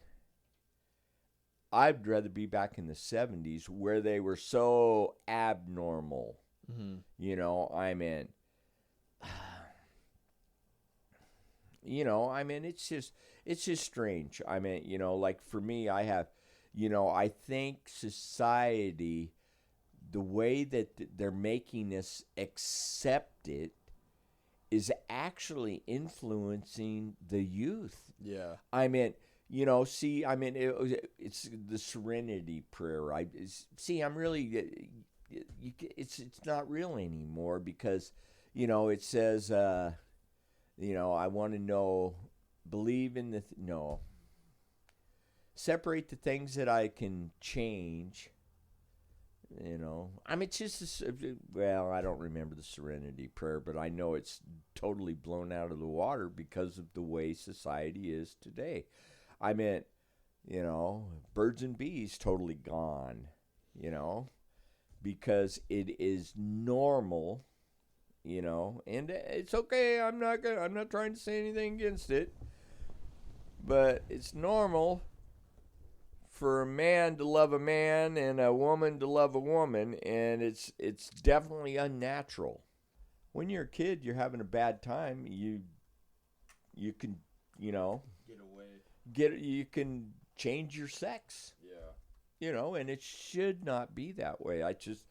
I'd rather be back in the 70's where they were so abnormal. Mm-hmm. It's just strange. I mean, like for me, I think society, the way that they're making us accept it is actually influencing the youth. Yeah. I mean, it's the serenity prayer. I'm really, it's not real anymore because, it says, I want to know, believe in separate the things that I can change. It's just, I don't remember the serenity prayer, but I know it's totally blown out of the water because of the way society is today. I mean, birds and bees totally gone, because it is normal, and it's okay. I'm not trying to say anything against it, but it's normal for a man to love a man and a woman to love a woman, and it's definitely unnatural. When you're a kid, you're having a bad time. You can, you know, you can change your sex. Yeah. You know, and it should not be that way. I just,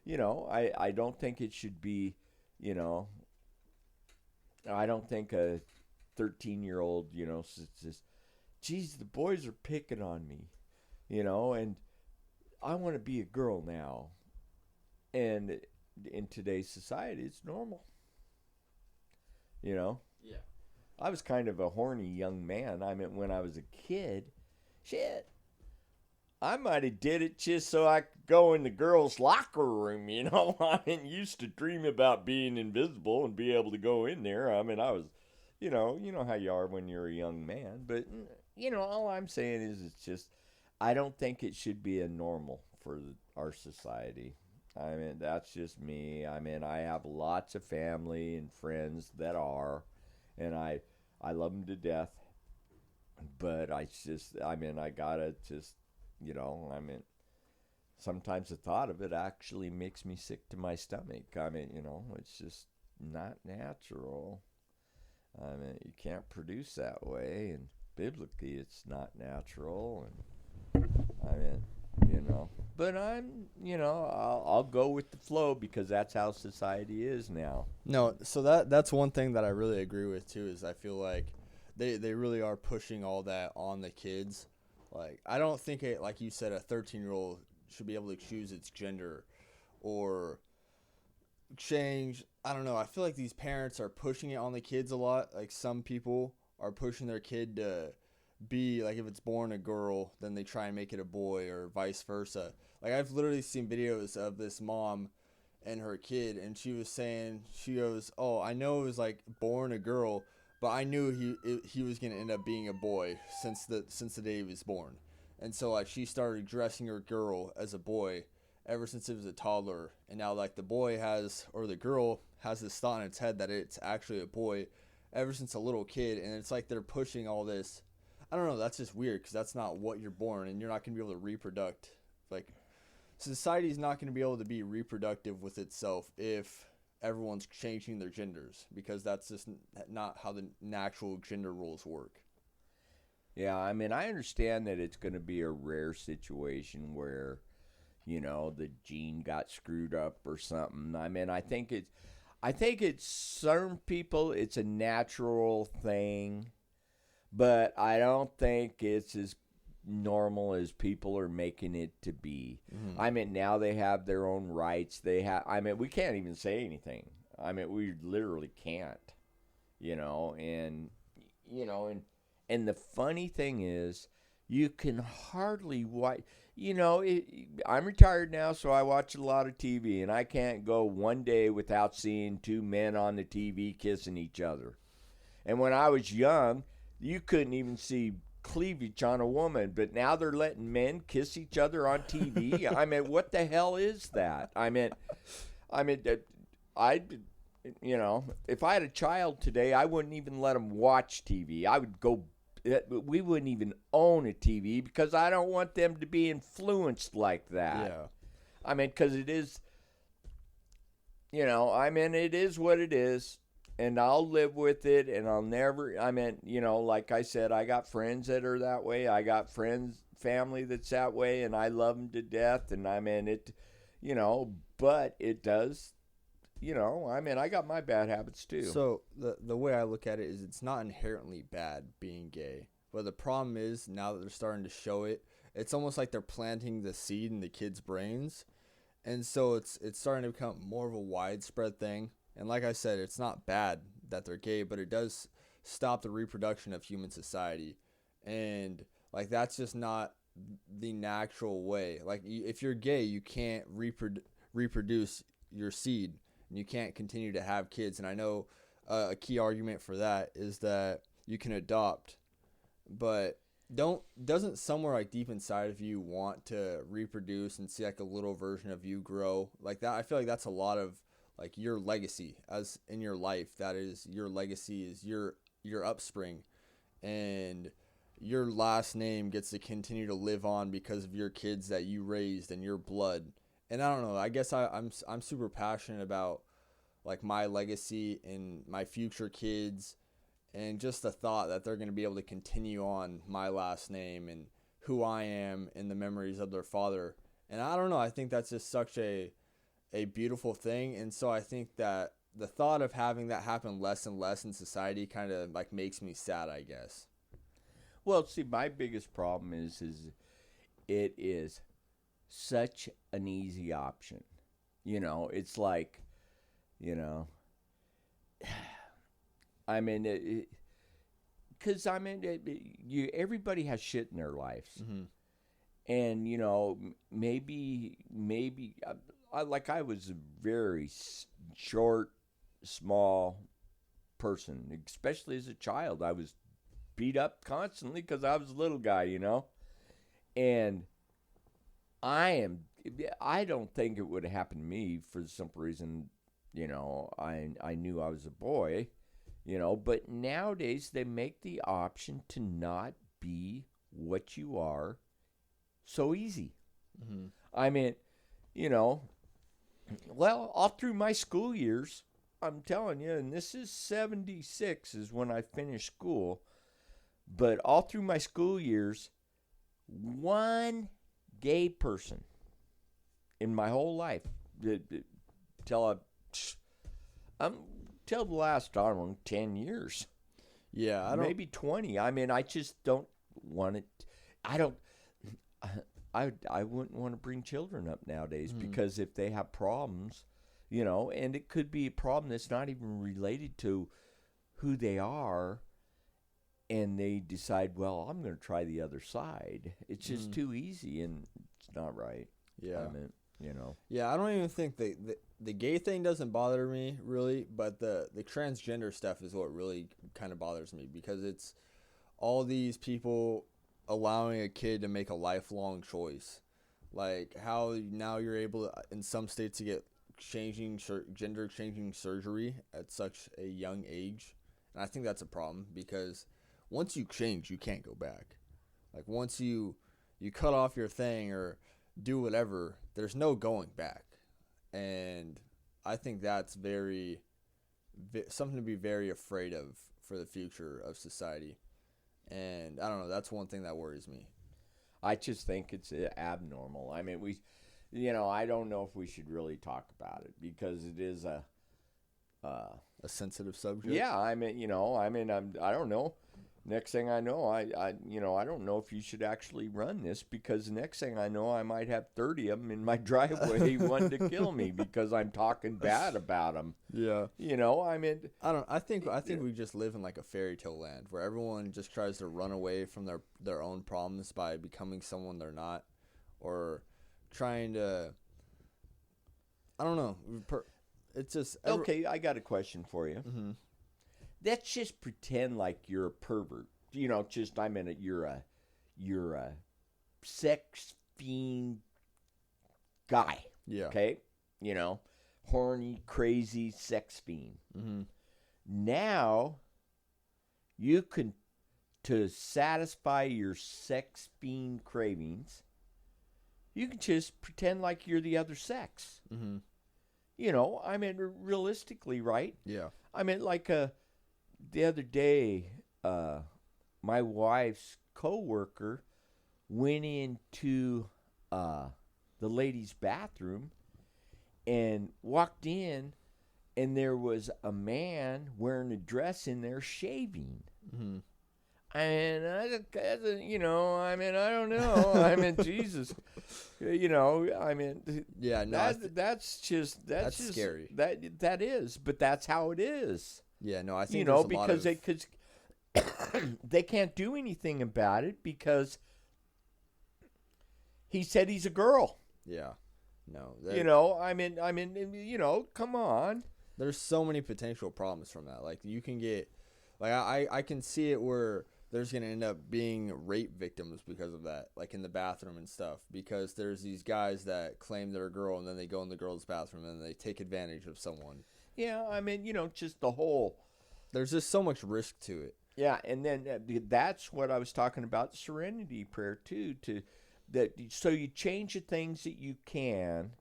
I don't think it should be, you know, I don't think a 13-year-old, says, geez, the boys are picking on me, and I want to be a girl now. And in today's society, it's normal. Yeah. I was kind of a horny young man. I mean, when I was a kid, shit, I might have did it just so I could go in the girls' locker room, I used to dream about being invisible and be able to go in there. I mean, I was, you know how you are when you're a young man. But, all I'm saying is it's just, I don't think it should be a normal for our society. I mean, that's just me. I mean, I have lots of family and friends that are, and I love them to death. But I gotta just, sometimes the thought of it actually makes me sick to my stomach. I mean, it's just not natural. I mean, you can't produce that way, and biblically it's not natural. And I mean, but I'll go with the flow because that's how society is now. No, so that's one thing that I really agree with too, is I feel like they really are pushing all that on the kids. Like, I don't think like you said, a 13-year-old should be able to choose its gender or change. I don't know. I feel like these parents are pushing it on the kids a lot. Like, some people are pushing their kid to be, like, if it's born a girl, then they try and make it a boy, or vice versa. Like, I've literally seen videos of this mom and her kid, and she was saying, she goes, oh, I know it was, like, born a girl, but I knew he was going to end up being a boy since the day he was born. And so, like, she started dressing her girl as a boy ever since it was a toddler. And now, like, the girl has this thought in its head that it's actually a boy ever since a little kid. And it's like they're pushing all this. I don't know. That's just weird because that's not what you're born, and you're not going to be able to reproduct. Like, society's not going to be able to be reproductive with itself if everyone's changing their genders, because that's just not how the natural gender roles work. Yeah, I mean, I understand that it's going to be a rare situation where, the gene got screwed up or something. I mean, I think it's some people, it's a natural thing, but I don't think it's as normal as people are making it to be. Mm-hmm. I mean, now they have their own rights. We can't even say anything. I mean, we literally can't, and the funny thing is, you can hardly watch. I'm retired now, so I watch a lot of TV, and I can't go one day without seeing two men on the TV kissing each other. And when I was young, you couldn't even see cleavage on a woman, but now they're letting men kiss each other on TV. I mean, what the hell is that? If I had a child today, I wouldn't even let them watch TV. We wouldn't even own a TV because I don't want them to be influenced like that. Yeah. I mean, because it is, it is what it is. And I'll live with it, and I'll never, like I said, I got friends that are that way. I got family that's that way, and I love them to death. And but it does, I got my bad habits too. So the way I look at it is, it's not inherently bad being gay. But the problem is, now that they're starting to show it, it's almost like they're planting the seed in the kids' brains. And so it's starting to become more of a widespread thing. And like I said, it's not bad that they're gay, but it does stop the reproduction of human society. And, like, that's just not the natural way. Like, if you're gay, you can't reproduce your seed, and you can't continue to have kids. And I know a key argument for that is that you can adopt, but doesn't somewhere, like, deep inside of you want to reproduce and see, like, a little version of you grow? Like, that, I feel like that's a lot of, like, your legacy as in your life. That is, your legacy is your upspring. And your last name gets to continue to live on because of your kids that you raised and your blood. And I don't know, I guess I'm super passionate about like my legacy and my future kids, and just the thought that they're going to be able to continue on my last name and who I am in the memories of their father. And I don't know, I think that's just such a beautiful thing. And so I think that the thought of having that happen less and less in society kind of like makes me sad, I guess. Well, see, my biggest problem is it is such an easy option. You know, it's like, you know, I mean, because I mean, everybody has shit in their lives, Mm-hmm. and you know, maybe I was a very short, small person, especially as a child. I was beat up constantly because I was a little guy, you know, and I don't think it would have happened to me for the simple reason, you know, I knew I was a boy, you know, but nowadays they make the option to not be what you are so easy. Mm-hmm. I mean, you know, well, all through my school years, I'm telling you, and this is 76 is when I finished school, but all through my school years, one gay person in my whole life, till the last, I don't know, 10 years. Yeah, maybe 20. I mean, I just don't want it. I wouldn't want to bring children up nowadays because if they have problems, you know, and it could be a problem that's not even related to who they are, and they decide, well, I'm going to try the other side. It's just too easy, and it's not right. Yeah. I mean, you know. Yeah, I don't even think the gay thing doesn't bother me, really, but the transgender stuff is what really kind of bothers me, because it's all these people allowing a kid to make a lifelong choice. Like how now you're able to, in some states, to get gender changing surgery at such a young age. And I think that's a problem, because once you change, you can't go back. Like once you cut off your thing or do whatever, there's no going back. And I think that's something to be very afraid of for the future of society. And I don't know, that's one thing that worries me. I just think it's abnormal. I mean, I don't know if we should really talk about it, because it is a sensitive subject. Yeah, I mean, I don't know. Next thing I know, I don't know if you should actually run this, because the next thing I know, I might have 30 of them in my driveway wanting to kill me because I'm talking bad about them. Yeah. You know, I mean, I think we just live in like a fairy tale land where everyone just tries to run away from their own problems by becoming someone they're not, or trying to, I don't know. It's just okay. I got a question for you. Mm-hmm. Let's just pretend like you're a pervert. You know, you're a sex fiend guy. Yeah. Okay. You know, horny, crazy sex fiend. Mm-hmm. Now, you can, to satisfy your sex fiend cravings, you can just pretend like you're the other sex. Mm-hmm. You know, I mean, realistically, right? Yeah. I mean, like the other day, my wife's coworker went into the ladies' bathroom and walked in, and there was a man wearing a dress in there shaving. Mm-hmm. And I don't know. I mean, Jesus, you know, I mean, yeah, no, that's just scary. That is, but that's how it is. Yeah, no, I think, you know, because they can't do anything about it, because he said he's a girl. Yeah, no, you know, I mean, you know, come on. There's so many potential problems from that. Like you can get, like I can see it where there's gonna end up being rape victims because of that, like in the bathroom and stuff. Because there's these guys that claim they're a girl, and then they go in the girl's bathroom and they take advantage of someone. Yeah, I mean, you know, just the whole. There's just so much risk to it. Yeah, and then that's what I was talking about, the serenity prayer too. So you change the things that you can,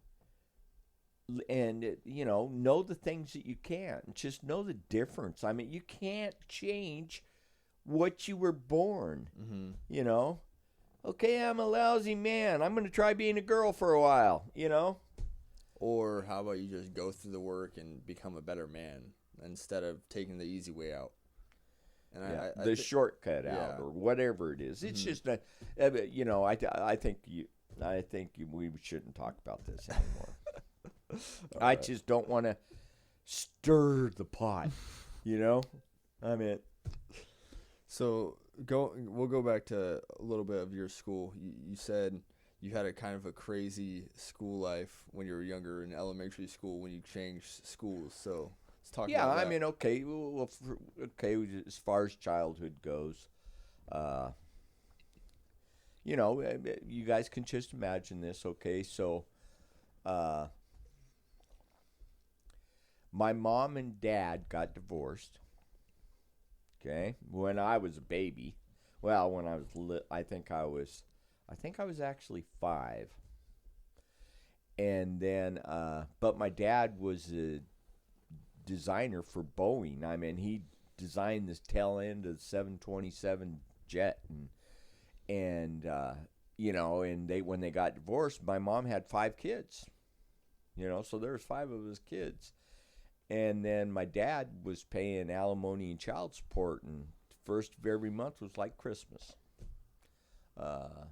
and know the things that you can't. Just know the difference. I mean, you can't change what you were born. Okay, I'm a lousy man. I'm going to try being a girl for a while. Or how about you just go through the work and become a better man instead of taking the easy way out? And the shortcut out, or whatever it is. It's just not. I think we shouldn't talk about this anymore. I just don't want to stir the pot. I mean. So we'll go back to a little bit of your school. You said you had a kind of a crazy school life when you were younger in elementary school when you changed schools. So let's talk about that. I mean, okay. Well, as far as childhood goes, you guys can just imagine this, okay? So, my mom and dad got divorced. Okay, when I was a baby. Well, when I was I think I was actually 5. And then, but my dad was a designer for Boeing. I mean, he designed this tail end of the 727 jet, and when they got divorced, my mom had 5 kids. So there was 5 of us kids. And then my dad was paying alimony and child support, and the first of every month was like Christmas. I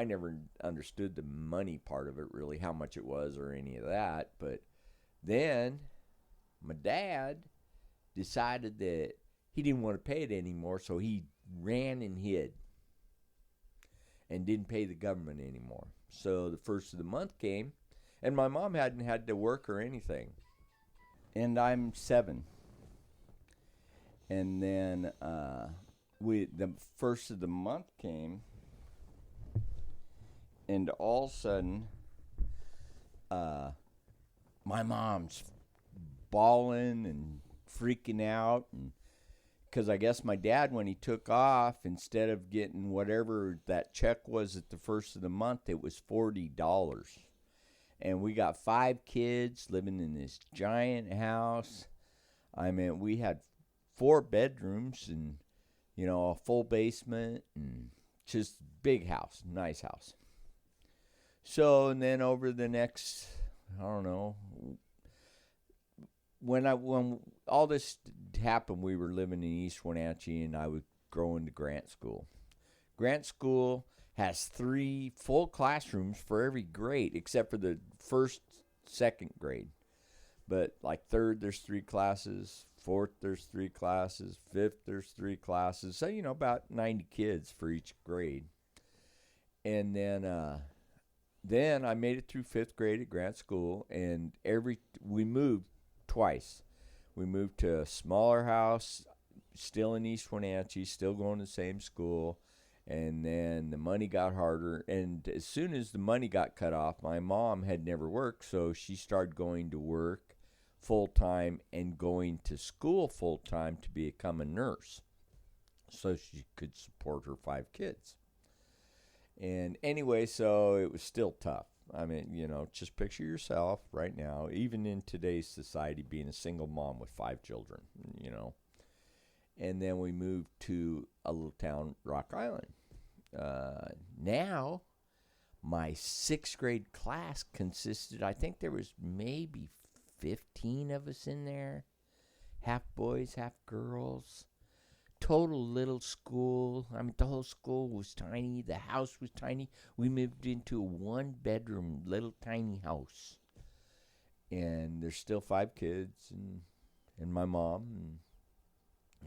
never understood the money part of it, really, how much it was or any of that. But then my dad decided that he didn't want to pay it anymore, so he ran and hid and didn't pay the government anymore. So the first of the month came, and my mom hadn't had to work or anything. And I'm 7. And then the first of the month came, and all of a sudden, my mom's bawling and freaking out, and because I guess my dad, when he took off, instead of getting whatever that check was at the first of the month, it was $40. And we got 5 kids living in this giant house. I mean, we had 4 bedrooms and, a full basement and just big house, nice house. So, and then over the next, I don't know, when all this happened, we were living in East Wenatchee, and I was going to Grant School. Grant School has 3 full classrooms for every grade, except for the first, second grade. But like third, there's 3 classes. Fourth, there's 3 classes. Fifth, there's 3 classes. So, about 90 kids for each grade. And then I made it through 5th grade at Grant School, and we moved twice. We moved to a smaller house, still in East Wenatchee, still going to the same school. And then the money got harder, and as soon as the money got cut off, my mom had never worked, so she started going to work full-time and going to school full-time to become a nurse so she could support her 5 kids. And anyway, so it was still tough. I mean, just picture yourself right now, even in today's society, being a single mom with 5 children, And then we moved to a little town, Rock Island. Now, my 6th grade class consisted, I think there was maybe 15 of us in there. Half boys, half girls. Total little school. I mean, the whole school was tiny. The house was tiny. We moved into a 1-bedroom, little tiny house. And there's still 5 kids and my mom.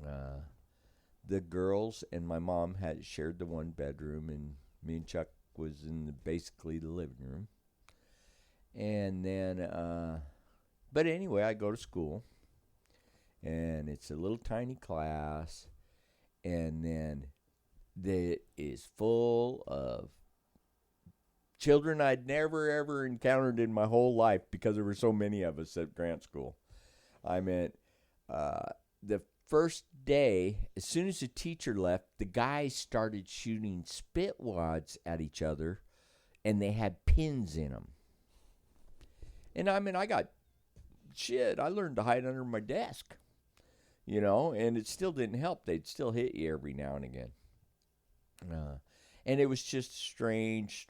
And the girls and my mom had shared the 1 bedroom, and me and Chuck was in basically the living room. And then, but anyway, I go to school, and it's a little tiny class, and then it is full of children I'd never, ever encountered in my whole life because there were so many of us at Grant School. I meant, the first day, as soon as the teacher left, the guys started shooting spit wads at each other, and they had pins in them. And I mean, I learned to hide under my desk, and it still didn't help. They'd still hit you every now and again. And it was just strange.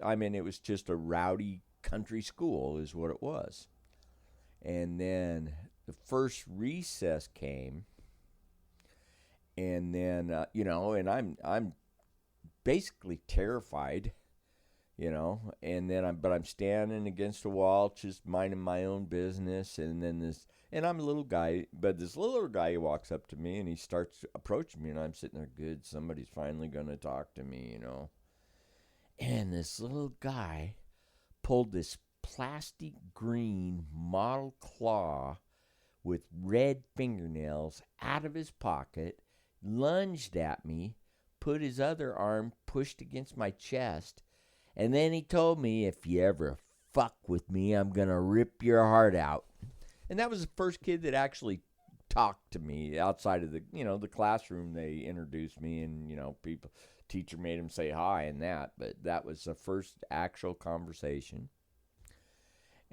I mean, it was just a rowdy country school is what it was. And then the first recess came, and then, and I'm basically terrified, and then I'm standing against a wall just minding my own business, and I'm a little guy, but this little guy walks up to me, and he starts approaching me, and I'm sitting there, good, somebody's finally going to talk to me, And this little guy pulled this plastic green model claw with red fingernails out of his pocket, lunged at me, put his other arm pushed against my chest, and then he told me, if you ever fuck with me, I'm going to rip your heart out. And that was the first kid that actually talked to me outside of the, the classroom. They introduced me, and, teacher made him say hi and that, but that was the first actual conversation.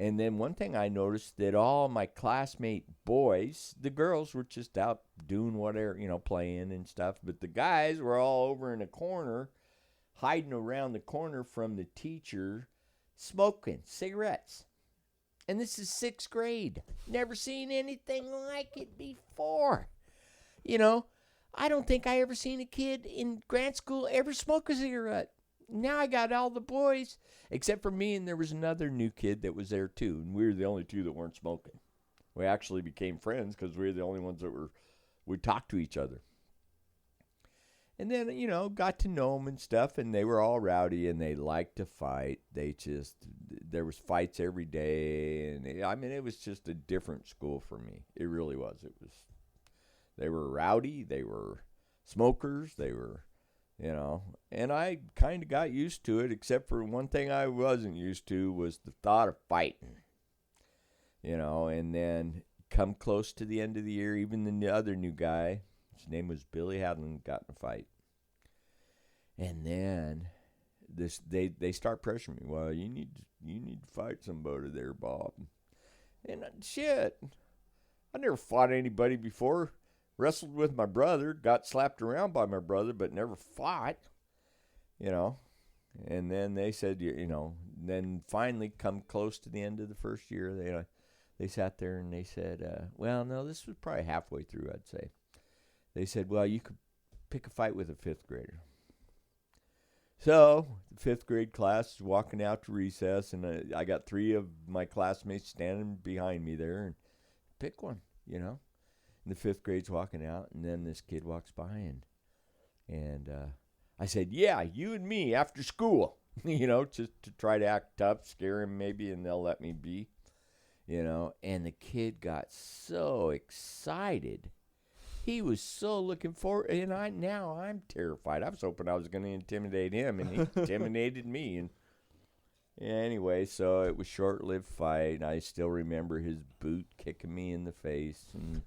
And then one thing I noticed, that all my classmate boys, the girls were just out doing whatever, playing and stuff, but the guys were all over in a corner, hiding around the corner from the teacher, smoking cigarettes. And this is 6th grade. Never seen anything like it before. I don't think I ever seen a kid in grad school ever smoke a cigarette. Now I got all the boys, except for me, and there was another new kid that was there too, and we were the only two that weren't smoking. We actually became friends because we were the only ones that would talk to each other. And then, got to know them and stuff, and they were all rowdy, and they liked to fight. There was fights every day, and it was just a different school for me. It really was. They were rowdy, they were smokers, they were, and I kind of got used to it, except for one thing I wasn't used to was the thought of fighting, and then come close to the end of the year, even the other new guy, his name was Billy Hadlin, got in a fight. And then they start pressuring me. Well, you need to fight somebody there, Bob. And shit, I never fought anybody before. Wrestled with my brother, got slapped around by my brother, but never fought. And then they said, then finally come close to the end of the first year, they sat there and they said, well, no, this was probably halfway through, I'd say. They said, well, you could pick a fight with a 5th grader. So the 5th grade class is walking out to recess, and I got 3 of my classmates standing behind me there, and pick one, And the 5th grade's walking out, and then this kid walks by, and I said, yeah, you and me after school, just to try to act tough, scare him maybe, and they'll let me be, and the kid got so excited. He was so looking forward, and I'm terrified. I was hoping I was going to intimidate him, and he intimidated me. And anyway, so it was a short-lived fight. I still remember his boot kicking me in the face, and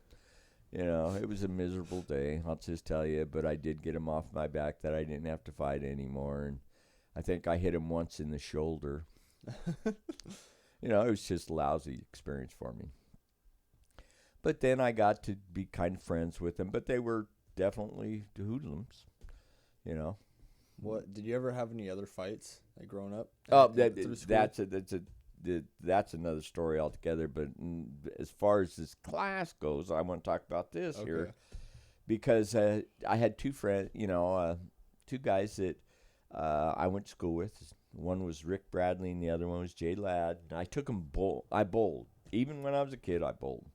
it was a miserable day. I'll just tell you, but I did get him off my back that I didn't have to fight anymore, and I think I hit him once in the shoulder. It was just a lousy experience for me. But then I got to be kind of friends with them, but they were definitely hoodlums, What did you ever have any other fights like growing up? Oh, that's another story altogether. But as far as this class goes, I want to talk about this here because I had 2 friends, 2 guys that I went to school with. One was Rick Bradley, and the other one was Jay Ladd. And I took them I bowled. Even when I was a kid, I bowled.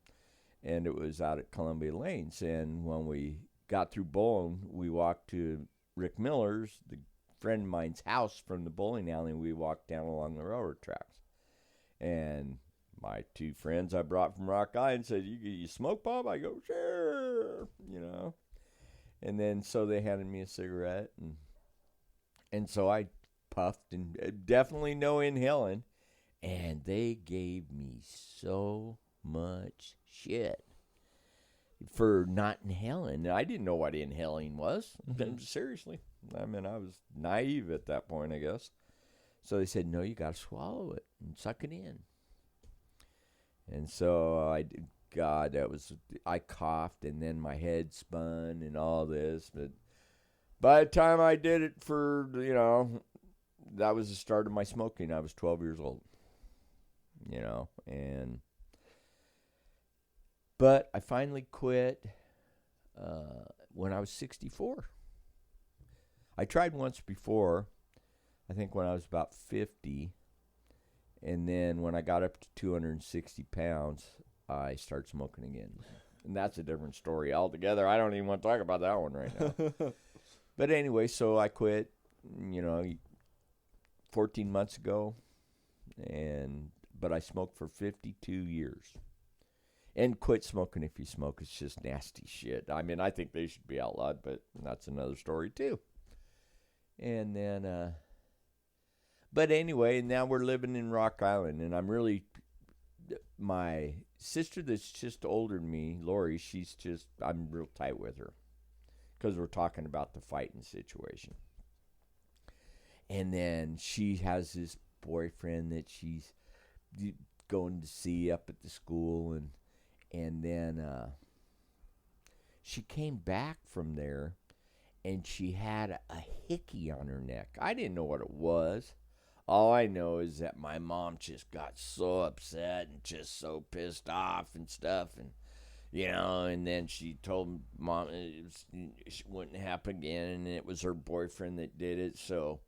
And it was out at Columbia Lanes. And when we got through bowling, we walked to Rick Miller's, the friend of mine's house, from the bowling alley, and we walked down along the railroad tracks. And my 2 friends I brought from Rock Island said, you smoke, Bob? I go, sure, And then so they handed me a cigarette, and so I puffed, and definitely no inhaling. And they gave me so much shit. for not inhaling. I didn't know what inhaling was. Seriously. I mean, I was naive at that point, I guess. So they said, no, you got to swallow it and suck it in. And so I coughed, and then my head spun and all this. But by the time I did it that was the start of my smoking. I was 12 years old, but I finally quit when I was 64. I tried once before, I think when I was about 50, and then when I got up to 260 pounds, I started smoking again. And that's a different story altogether. I don't even want to talk about that one right now. But anyway, so I quit, 14 months ago, but I smoked for 52 years. And quit smoking if you smoke. It's just nasty shit. I mean, I think they should be outlawed, but that's another story too. And then, but anyway, now we're living in Rock Island, and my sister that's just older than me, Lori, I'm real tight with her because we're talking about the fighting situation. And then she has this boyfriend that she's going to see up at the school, and then she came back from there, and she had a hickey on her neck. I didn't know what it was. All I know is that my mom just got so upset and just so pissed off and stuff, and then she told Mom it wouldn't happen again, and it was her boyfriend that did it. So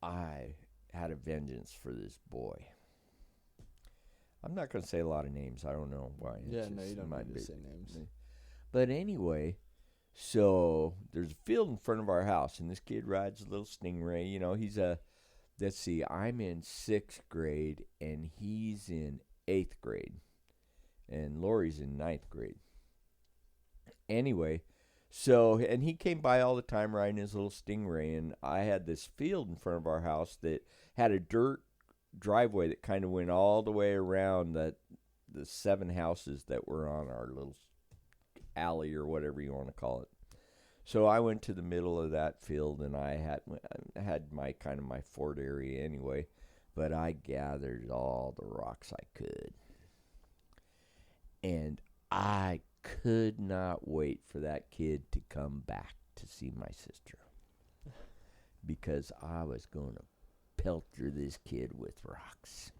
I had a vengeance for this boy. I'm not going to say a lot of names. I don't know why. You don't need to say names. But anyway, so there's a field in front of our house, and this kid rides a little Stingray. He's let's see, I'm in 6th grade, and he's in 8th grade. And Lori's in 9th grade. Anyway, and he came by all the time riding his little Stingray, and I had this field in front of our house that had a dirt driveway that kind of went all the way around the 7 houses that were on our little alley or whatever you want to call it. So I went to the middle of that field, and I had my kind of my fort area anyway, but I gathered all the rocks I could. And I could not wait for that kid to come back to see my sister, because I was going to pelter this kid with rocks.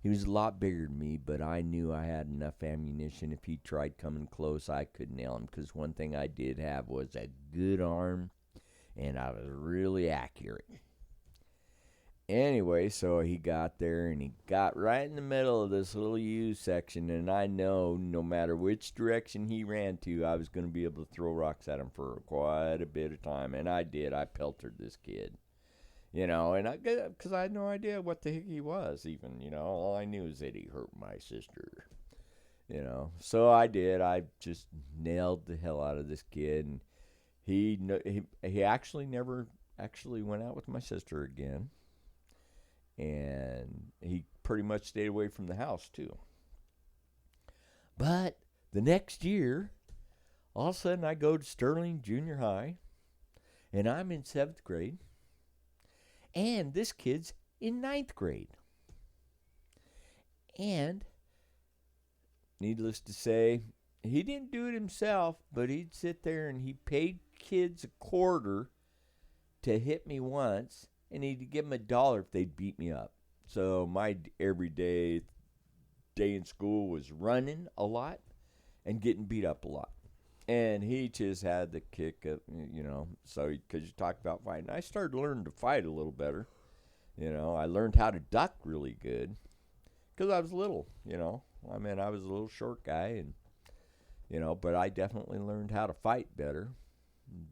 He was a lot bigger than me, but I knew I had enough ammunition. If he tried coming close, I could nail him, because one thing I did have was a good arm, and I was really accurate. Anyway, so he got there, and he got right in the middle of this little U section, and I know no matter which direction he ran to, I was going to be able to throw rocks at him for quite a bit of time, and I did. I peltered this kid. Because I had no idea what the heck he was even, all I knew is that he hurt my sister, So I did. I just nailed the hell out of this kid, and he actually never went out with my sister again, and he pretty much stayed away from the house too. But the next year, all of a sudden I go to Sterling Junior High, and I'm in 7th grade. And this kid's in 9th grade. And, needless to say, he didn't do it himself, but he'd sit there and he paid kids $0.25 to hit me once, and he'd give them $1 if they'd beat me up. So my everyday day in school was running a lot and getting beat up a lot. And he just had the kick of, so because you talk about fighting. I started learning to fight a little better. I learned how to duck really good because I was little, I was a little short guy, and, but I definitely learned how to fight better.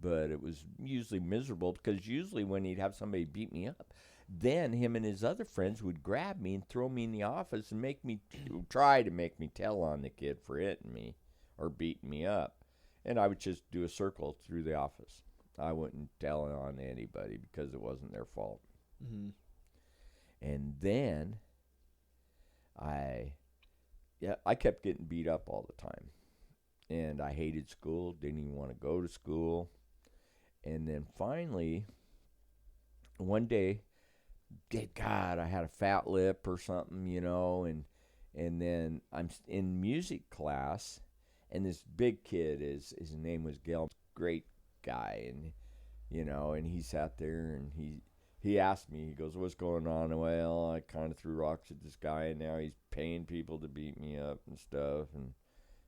But it was usually miserable, because usually when he'd have somebody beat me up, then him and his other friends would grab me and throw me in the office and try to make me tell on the kid for hitting me or beating me up. And I would just do a circle through the office. I wouldn't tell on anybody because it wasn't their fault. Mm-hmm. And then I kept getting beat up all the time. and I hated school, didn't even want to go to school. And then finally, one day, God, I had a fat lip or something, and then I'm in music class, and this big kid, his name was Gail, great guy, and and he sat there and he asked me, he goes, "What's going on?" Well, I kind of threw rocks at this guy, and now he's paying people to beat me up and stuff, and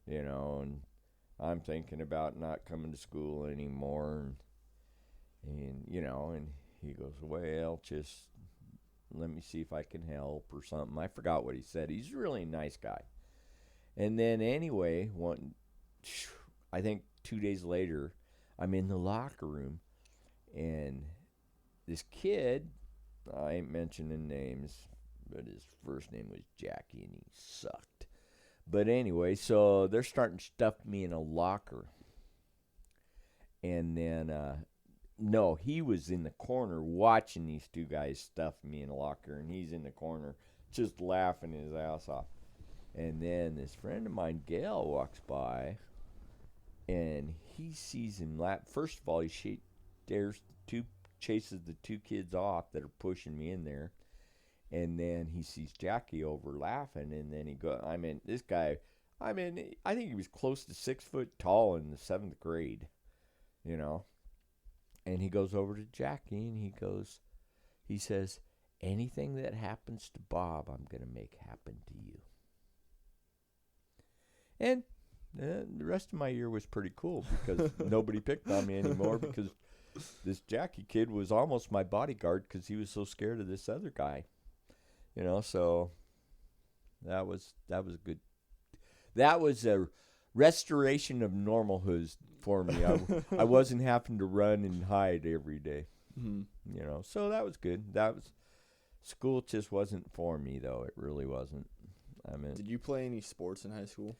and I'm thinking about not coming to school anymore, and and he goes, "Well, just let me see if I can help," or something. I forgot what he said. He's a really nice guy. And then anyway, I think 2 days later, I'm in the locker room, and this kid, I ain't mentioning names, but his first name was Jackie, and he sucked. But anyway, so they're starting to stuff me in a locker. And then, no, he was in the corner watching these two guys stuff me in a locker, and he's in the corner just laughing his ass off. And then this friend of mine, Gail, walks by, and he sees him laugh. First of all, he chases the two kids off that are pushing me in there. And then he sees Jackie over laughing, and then this guy, I think he was close to 6 foot tall in the 7th grade, And he goes over to Jackie, and he says, "Anything that happens to Bob, I'm going to make happen to you." And the rest of my year was pretty cool because nobody picked on me anymore because this Jackie kid was almost my bodyguard because he was so scared of this other guy. So that was good. That was a restoration of normalhood for me. I wasn't having to run and hide every day. Mm-hmm. So that was good. School just wasn't for me, though. It really wasn't. Did you play any sports in high school?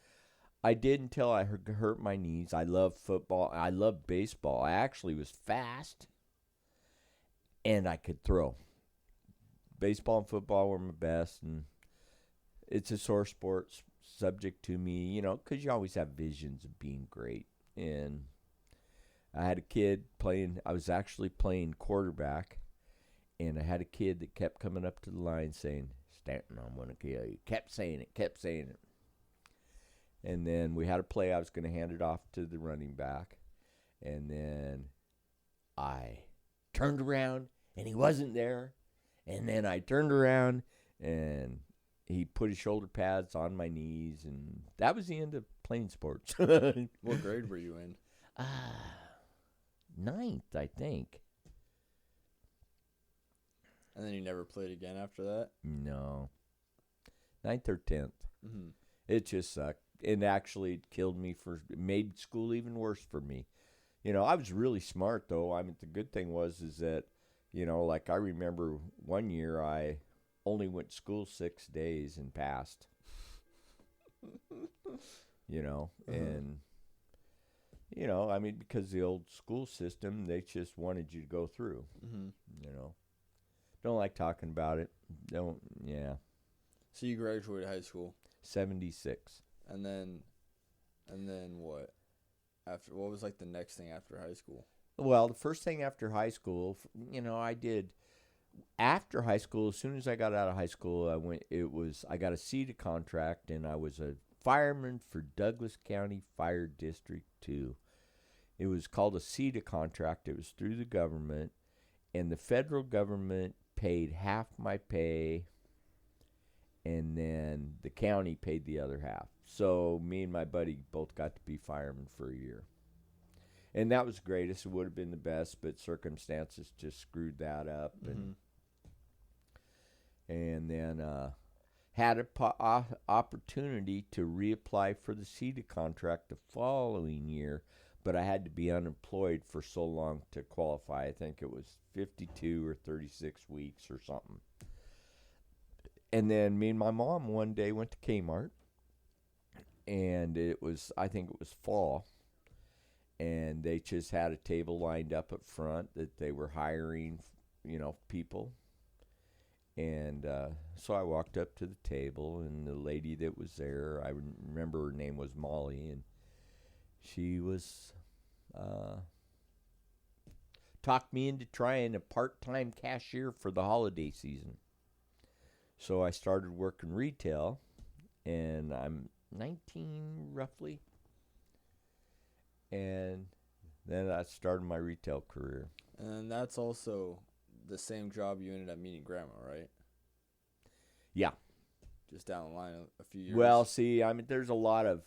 I did until I hurt my knees. I love football. I love baseball. I actually was fast, and I could throw. Baseball and football were my best, and it's a sore sport subject to me, because you always have visions of being great. And I had a kid I was actually playing quarterback, and I had a kid that kept coming up to the line saying, "Stanton, I'm going to kill you." Kept saying it. And then we had a play. I was going to hand it off to the running back, and then I turned around, and he wasn't there. And then I turned around, and he put his shoulder pads on my knees, and that was the end of playing sports. What grade were you in? 9th, I think. And then you never played again after that? No. 9th or 10th. Mm-hmm. It just sucked. It actually killed me. It made school even worse for me. I was really smart, though. The good thing was that, like I remember one year I only went to school 6 days and passed. And, because the old school system, they just wanted you to go through, Don't like talking about it. Yeah. So you graduated high school? 76. And then what? What was like the next thing after high school? Well, the first thing after high school, I did. After high school, as soon as I got out of high school, I got a CETA contract, and I was a fireman for Douglas County Fire District 2. It was called a CETA contract. It was through the government, and the federal government paid half my pay, and then the county paid the other half. So me and my buddy both got to be firemen for a year. And that was the greatest. It would have been the best, but circumstances just screwed that up. Mm-hmm. And then had an opportunity to reapply for the CETA contract the following year, but I had to be unemployed for so long to qualify. I think it was 52 or 36 weeks or something. And then me and my mom one day went to Kmart, and I think it was fall, and they just had a table lined up up front that they were hiring, people. And so I walked up to the table, and the lady that was there, I remember her name was Molly, she was talked me into trying a part-time cashier for the holiday season. So I started working retail, and I'm 19 roughly. And then I started my retail career. And that's also the same job you ended up meeting Grandma, right? Yeah. Just down the line a few years. Well, see, I mean, there's a lot of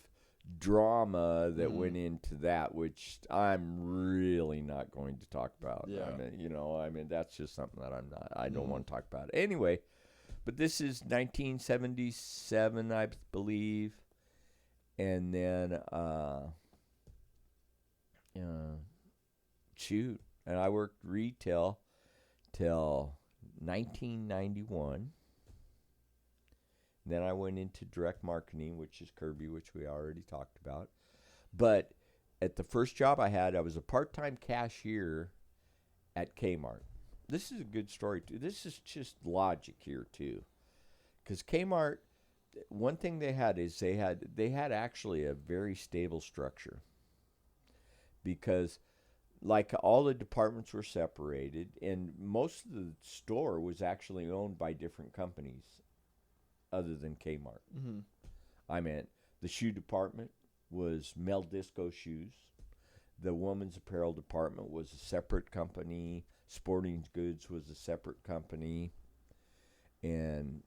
drama that went into that, which I'm really not going to talk about. Yeah. I mean, that's just something that I don't want to talk about. Anyway, but this is 1977, I believe. And then, and I worked retail till 1991. Then I went into direct marketing, which is Kirby, which we already talked about. But at the first job I had, I was a part-time cashier at Kmart. This is a good story, too. This is just logic here, too. Because Kmart, one thing they had is they had actually a very stable structure. Because like all the departments were separated, and most of the store was actually owned by different companies other than Kmart. Mm-hmm. I meant the shoe department was Mel Disco Shoes. The women's apparel department was a separate company. Sporting Goods was a separate company. And,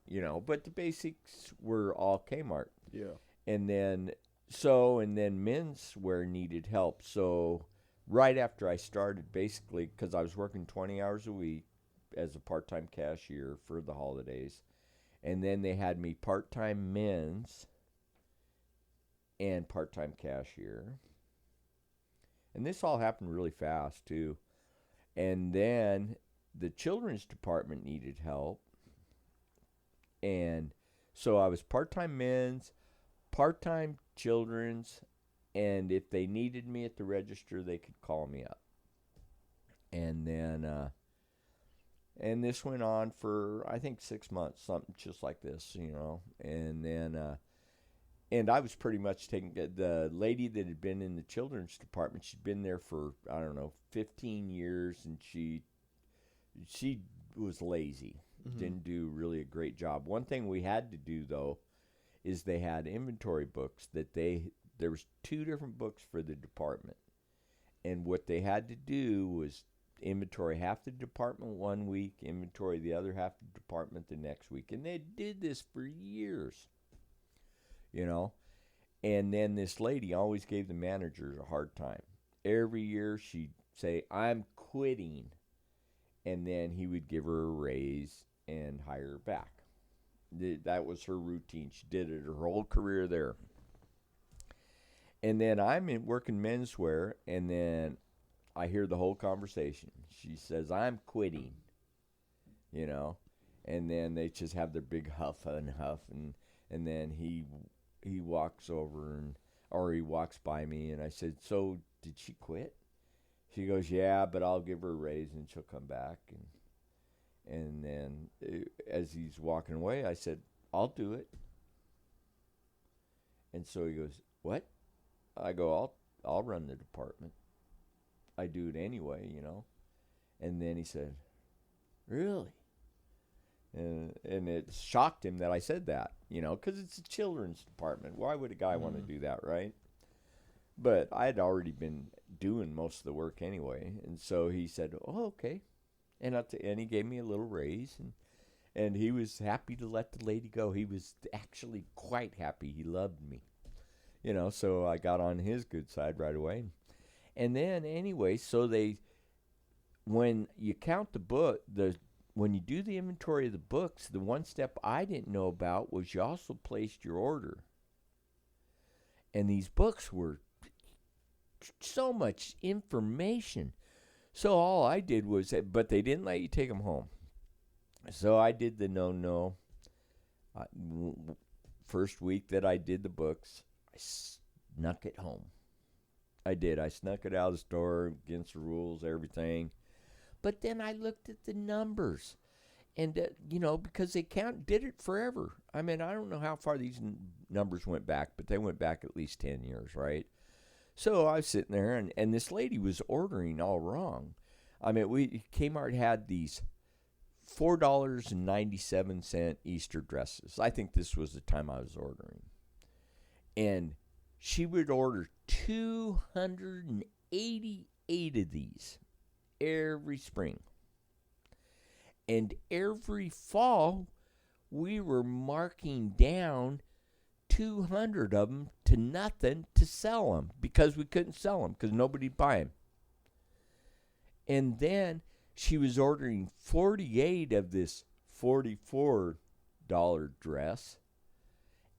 but the basics were all Kmart. Yeah. And then menswear needed help. So right after I started, basically, because I was working 20 hours a week as a part-time cashier for the holidays. And then they had me part-time men's and part-time cashier. And this all happened really fast, too. And then the children's department needed help. And so I was part-time men's, part-time children's, and if they needed me at the register, they could call me up. And then... and this went on for, I think, 6 months, something just like this, And then, and I was pretty much taking, the lady that had been in the children's department, she'd been there for, 15 years, and she was lazy. Mm-hmm. Didn't do really a great job. One thing we had to do, though, is they had inventory books that there was 2 different books for the department. And what they had to do was inventory half the department one week, inventory the other half the department the next week. And they did this for years, And then this lady always gave the managers a hard time. Every year she'd say, "I'm quitting." And then he would give her a raise and hire her back. That was her routine. She did it her whole career there. And then I'm working menswear, and then I hear the whole conversation. She says, "I'm quitting," and then they just have their big huff, and then he walks over or he walks by me, and I said, "So did she quit?" She goes, "Yeah, but I'll give her a raise and she'll come back." And then as he's walking away, I said, "I'll do it." And so he goes, "What?" I go, I'll run the department. I do it anyway, And then he said, "Really?" And it shocked him that I said that, because it's a children's department. Why would a guy want to do that, right? But I had already been doing most of the work anyway. And so he said, "Oh, okay." And he gave me a little raise, and he was happy to let the lady go. He was actually quite happy. He loved me, so I got on his good side right away. And then anyway, so when you count the book, when you do the inventory of the books, the one step I didn't know about was you also placed your order. And these books were so much information. So all I did was, but they didn't let you take them home. So I did the no. First week that I did the books, I snuck it home. I did. I snuck it out of the store against the rules, everything. But then I looked at the numbers. And, because they did it forever. I mean, I don't know how far these numbers went back, but they went back at least 10 years, right? So I was sitting there, and this lady was ordering all wrong. I mean, Kmart had these $4.97 Easter dresses. I think this was the time I was ordering. And she would order 288 of these every spring. And every fall, we were marking down 200 of them to nothing to sell them because we couldn't sell them because nobody'd buy them. And then she was ordering 48 of this $44 dress,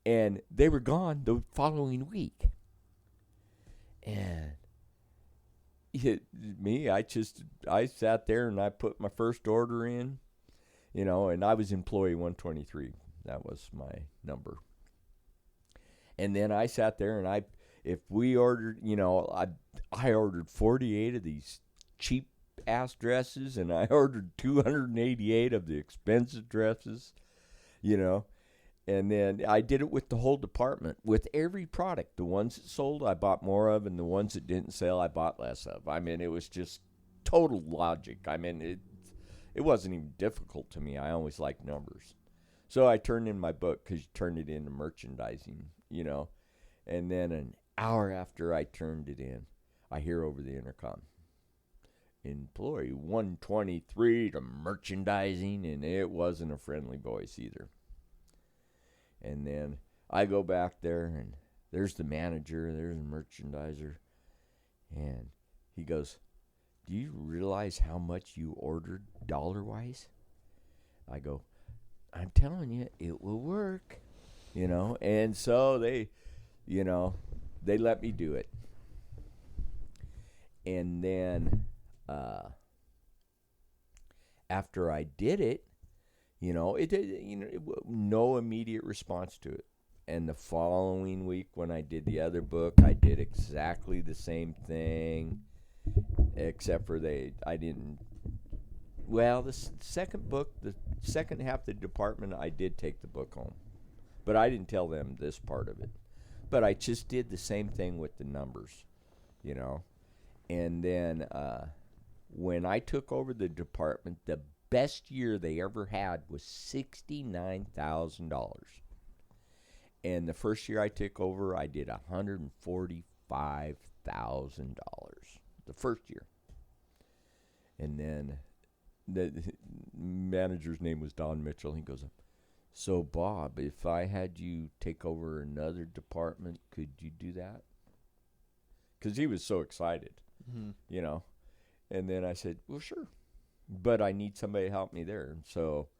and they were gone the following week. And I sat there and I put my first order in, and I was employee 123. That was my number. And then I sat there and if we ordered, I ordered 48 of these cheap ass dresses, and I ordered 288 of the expensive dresses, and then I did it with the whole department, with every product. The ones that sold, I bought more of, and the ones that didn't sell, I bought less of. I mean, it was just total logic. I mean, it wasn't even difficult to me. I always liked numbers. So I turned in my book because you turned it into merchandising, and then an hour after I turned it in, I hear over the intercom, employee 123 to merchandising, and it wasn't a friendly voice either. And then I go back there, and there's the manager, there's the merchandiser, and he goes, "Do you realize how much you ordered dollar-wise?" I go, "I'm telling you, it will work," and so they let me do it. And then after I did it, no immediate response to it. And the following week when I did the other book, I did exactly the same thing, except for the second book, the second half of the department, I did take the book home. But I didn't tell them this part of it. But I just did the same thing with the numbers, And then when I took over the department, the best year they ever had was $69,000. And the first year I took over, I did $145,000 the first year. And then the manager's name was Don Mitchell. He goes, "So, Bob, if I had you take over another department, could you do that?" Because he was so excited, And then I said, "Well, sure. But I need somebody to help me there." And so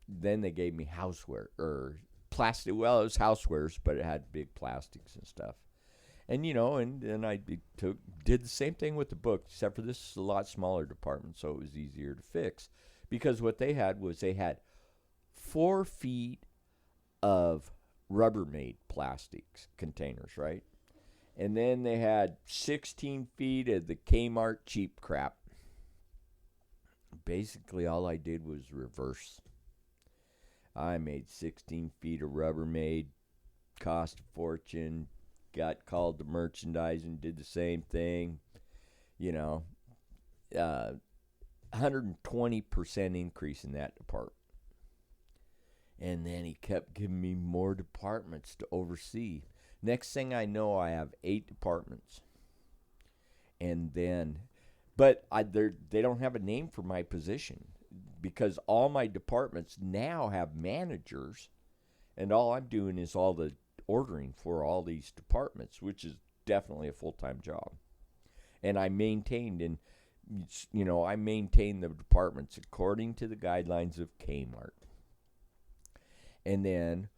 then they gave me houseware or plastic. Well, it was housewares, but it had big plastics and stuff. And, and then I did the same thing with the book, except for this is a lot smaller department, so it was easier to fix. Because what they had was 4 feet of Rubbermaid plastics containers, right? And then they had 16 feet of the Kmart cheap crap. Basically, all I did was reverse. I made 16 feet of Rubbermaid, cost a fortune, got called to merchandising, did the same thing, 120% increase in that department. And then he kept giving me more departments to oversee. Next thing I know, I have 8 departments. And then, but they don't have a name for my position because all my departments now have managers, and all I'm doing is all the ordering for all these departments, which is definitely a full-time job. And I maintained the departments according to the guidelines of Kmart. And then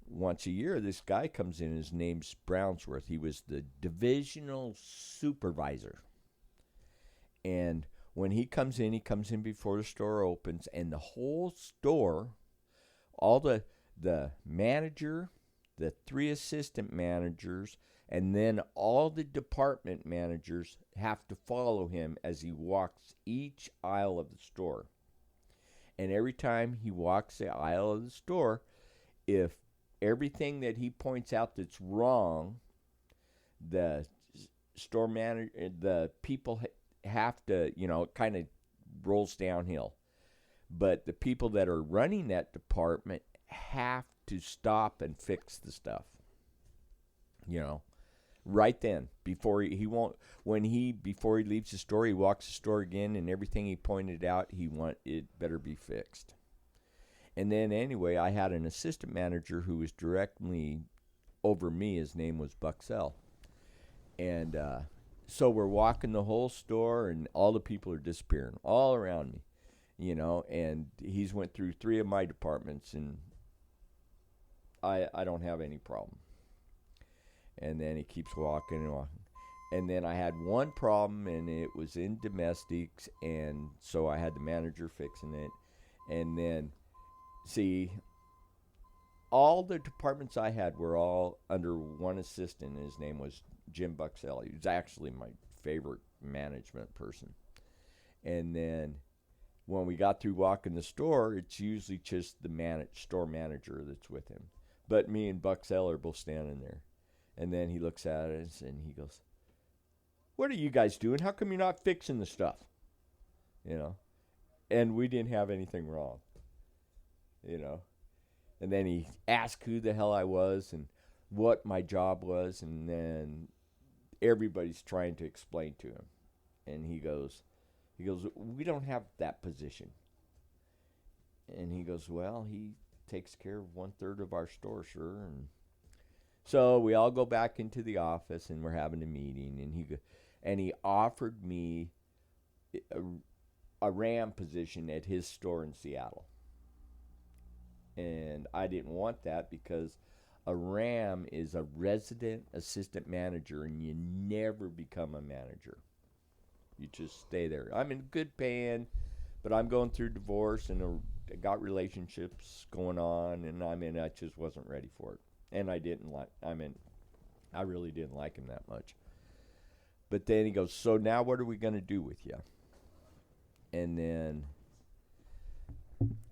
once a year, this guy comes in. His name's Brownsworth. He was the divisional supervisor. And when he comes in before the store opens, and the whole store, all the manager, the 3 assistant managers, and then all the department managers have to follow him as he walks each aisle of the store. And every time he walks the aisle of the store, if everything that he points out that's wrong, the store manager, the people have to, it kind of rolls downhill. But the people that are running that department have to stop and fix the stuff. Right then, before before he leaves the store, he walks the store again, and everything he pointed out, it better be fixed. And then anyway, I had an assistant manager who was directly over me. His name was Buxell. And so we're walking the whole store, and all the people are disappearing all around me, and he's went through 3 of my departments, and I don't have any problem. And then he keeps walking and walking. And then I had one problem, and it was in domestics, and so I had the manager fixing it. And then, see, all the departments I had were all under one assistant, and his name was Jim Buxell. He was actually my favorite management person. And then when we got through walking the store, it's usually just the store manager that's with him. But me and Buxell are both standing there. And then he looks at us and he goes, "What are you guys doing? How come you're not fixing the stuff?" And we didn't have anything wrong. And then he asked who the hell I was and what my job was, and then everybody's trying to explain to him. And he goes, "We don't have that position." And he goes, "Well, he takes care of 1/3 of our store, sure." And so we all go back into the office, and we're having a meeting, and he offered me a RAM position at his store in Seattle. And I didn't want that because a RAM is a resident assistant manager, and you never become a manager. You just stay there. I'm in good paying, but I'm going through divorce, and I got relationships going on, and I just wasn't ready for it. And I really didn't like him that much. But then he goes, "So now what are we going to do with you?" And then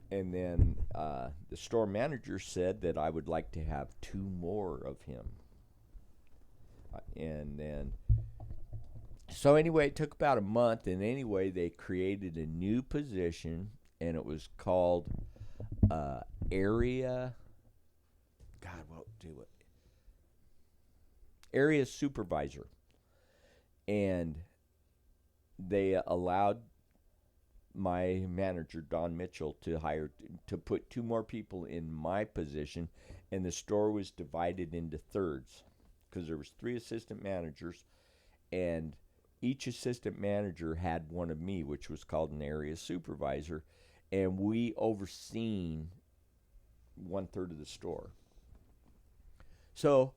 the store manager said that I would like to have 2 more of him. And then, so anyway, it took about a month, and anyway, they created a new position, and it was called area supervisor. And they allowed my manager, Don Mitchell, to put 2 more people in my position, and the store was divided into thirds because there was 3 assistant managers, and each assistant manager had one of me, which was called an area supervisor, and we overseen 1/3 of the store. So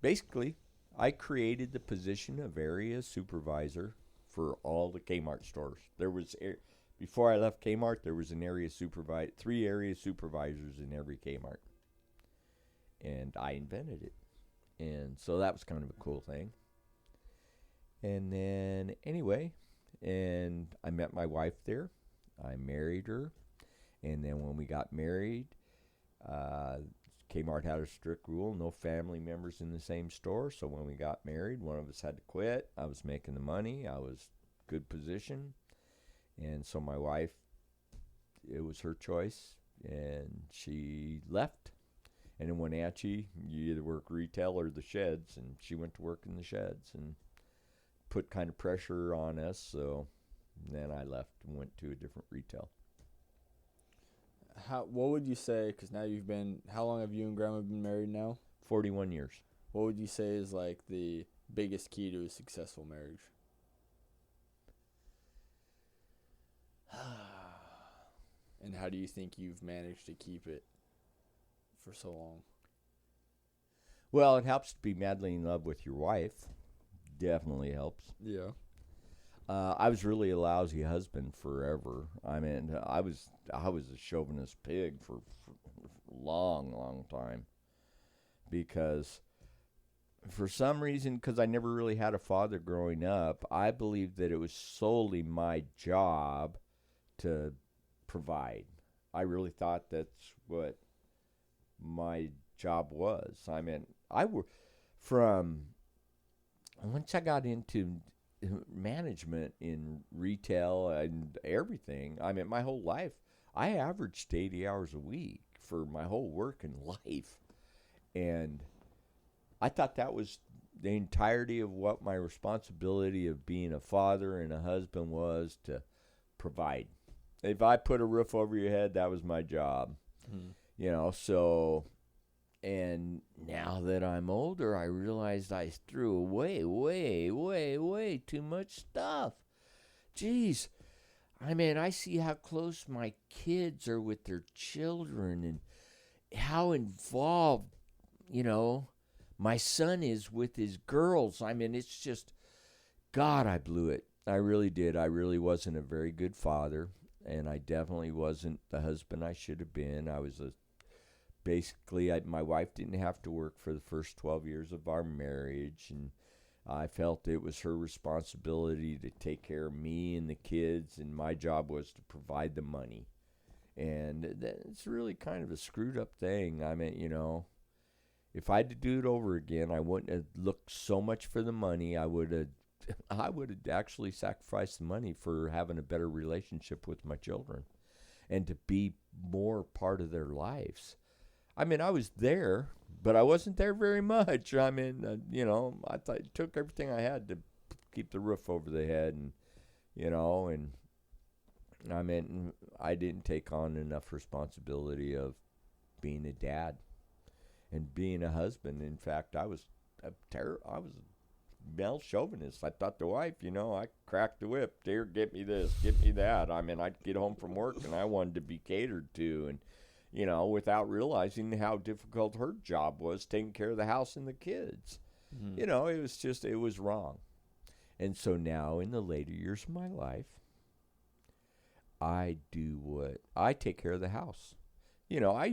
basically, I created the position of area supervisor for all the Kmart stores. Before I left Kmart, there was 3 area supervisors in every Kmart. And I invented it. And so that was kind of a cool thing. And then anyway, and I met my wife there. I married her. And then when we got married, Kmart had a strict rule, no family members in the same store. So when we got married, one of us had to quit. I was making the money. I was good position. And so my wife, it was her choice, and she left. And in Wenatchee, you either work retail or the sheds, and she went to work in the sheds and put kind of pressure on us. So then I left and went to a different retail. What would you say, because now how long have you and Grandma been married now? 41 years. What would you say is like the biggest key to a successful marriage? And how do you think you've managed to keep it for so long? Well, it helps to be madly in love with your wife. Definitely helps. Yeah. I was really a lousy husband forever. I mean, I was a chauvinist pig for a long, long time. Because for some reason, because I never really had a father growing up, I believed that it was solely my job to provide. I really thought that's what my job was. I mean, once I got into management in retail and everything, I mean, my whole life, I averaged 80 hours a week for my whole working life. And I thought that was the entirety of what my responsibility of being a father and a husband was, to provide. If I put a roof over your head, that was my job. You know, so, and now that I'm older, I realized I threw away way too much stuff. Jeez. I mean, I see how close my kids are with their children and how involved, you know, my son is with his girls. I mean, it's just, God, I blew it. I really did. I really wasn't a very good father, and I definitely wasn't the husband I should have been. I was my wife didn't have to work for the first 12 years of our marriage, and I felt it was her responsibility to take care of me and the kids, and my job was to provide the money. And it's really kind of a screwed up thing. I mean, you know, if I had to do it over again, I wouldn't have looked so much for the money. I would have actually sacrificed the money for having a better relationship with my children and to be more part of their lives. I mean, I was there, but I wasn't there very much. I mean, you know, I took everything I had to keep the roof over the head, and, you know, and I mean, I didn't take on enough responsibility of being a dad and being a husband. In fact, I was a male chauvinist. I thought the wife, you know, I cracked the whip. Dear, get me this, get me that. I mean, I'd get home from work and I wanted to be catered to, and, you know, without realizing how difficult her job was taking care of the house and the kids. You know, it was wrong. And so now in the later years of my life, I take care of the house. You know, I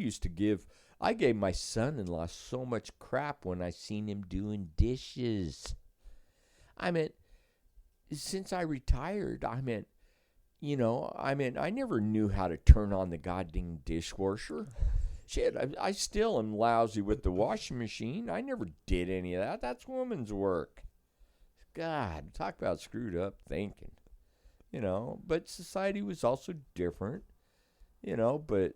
gave my son-in-law so much crap when I seen him doing dishes. I mean, since I retired, I never knew how to turn on the goddamn dishwasher. Shit, I still am lousy with the washing machine. I never did any of that. That's woman's work. God, talk about screwed up thinking. You know, but society was also different, you know, but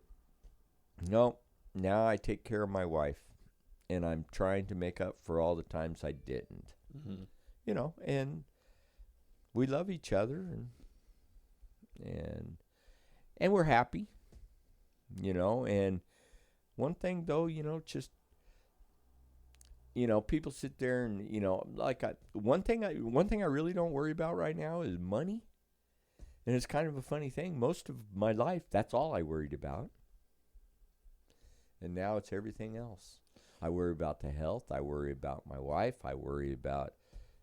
no, now I take care of my wife, and I'm trying to make up for all the times I didn't. You know, and we love each other, and we're happy, you know. And one thing though, you know, just, you know, people sit there and, you know, like one thing I really don't worry about right now is money. And it's kind of a funny thing. Most of my life, that's all I worried about. And now it's everything else. I worry about the health. I worry about my wife. I worry about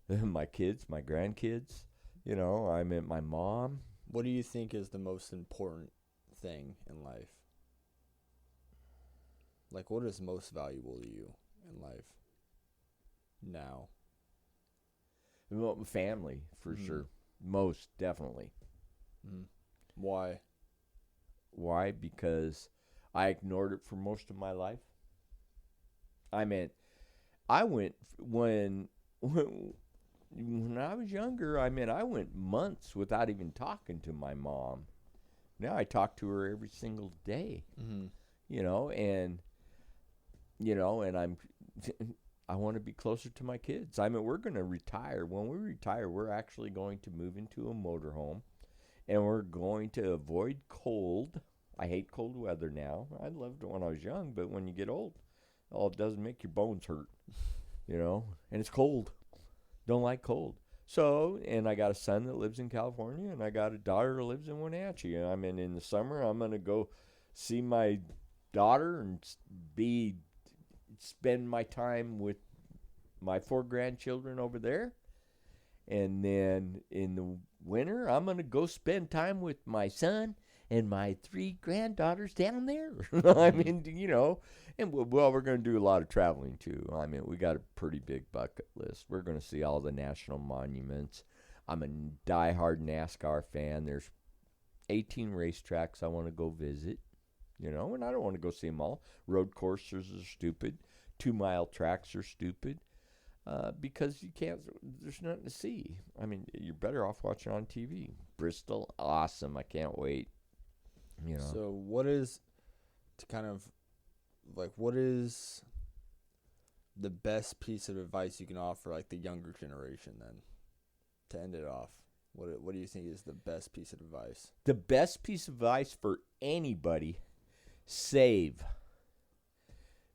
my kids, my grandkids. You know, I mean, my mom. What do you think is the most important thing in life? Like, what is most valuable to you in life now? Well, family, for sure. Most definitely. Why? Why? Because I ignored it for most of my life. I mean, when I was younger, I mean, I went months without even talking to my mom. Now I talk to her every single day. You know, and I want to be closer to my kids. I mean, we're going to retire. When we retire, we're actually going to move into a motorhome. And we're going to avoid cold. I hate cold weather now. I loved it when I was young, but when you get old, it doesn't make your bones hurt, you know? And it's cold. Don't like cold. So, and I got a son that lives in California, and I got a daughter that lives in Wenatchee. And I mean, in the summer, I'm going to go see my daughter and spend my time with my 4 grandchildren over there. And then in the winter, I'm going to go spend time with my son and my 3 granddaughters down there. I mean, you know, and well, we're going to do a lot of traveling too. I mean, we got a pretty big bucket list. We're going to see all the national monuments. I'm a diehard NASCAR fan. There's 18 racetracks I want to go visit, you know, and I don't want to go see them all. Road courses are stupid. 2-mile tracks are stupid. because you can't. There's nothing to see. I mean, you're better off watching on TV. Bristol, awesome. I can't wait. So what is what is the best piece of advice you can offer like the younger generation then to end it off? What do you think is the best piece of advice? The best piece of advice for anybody: save.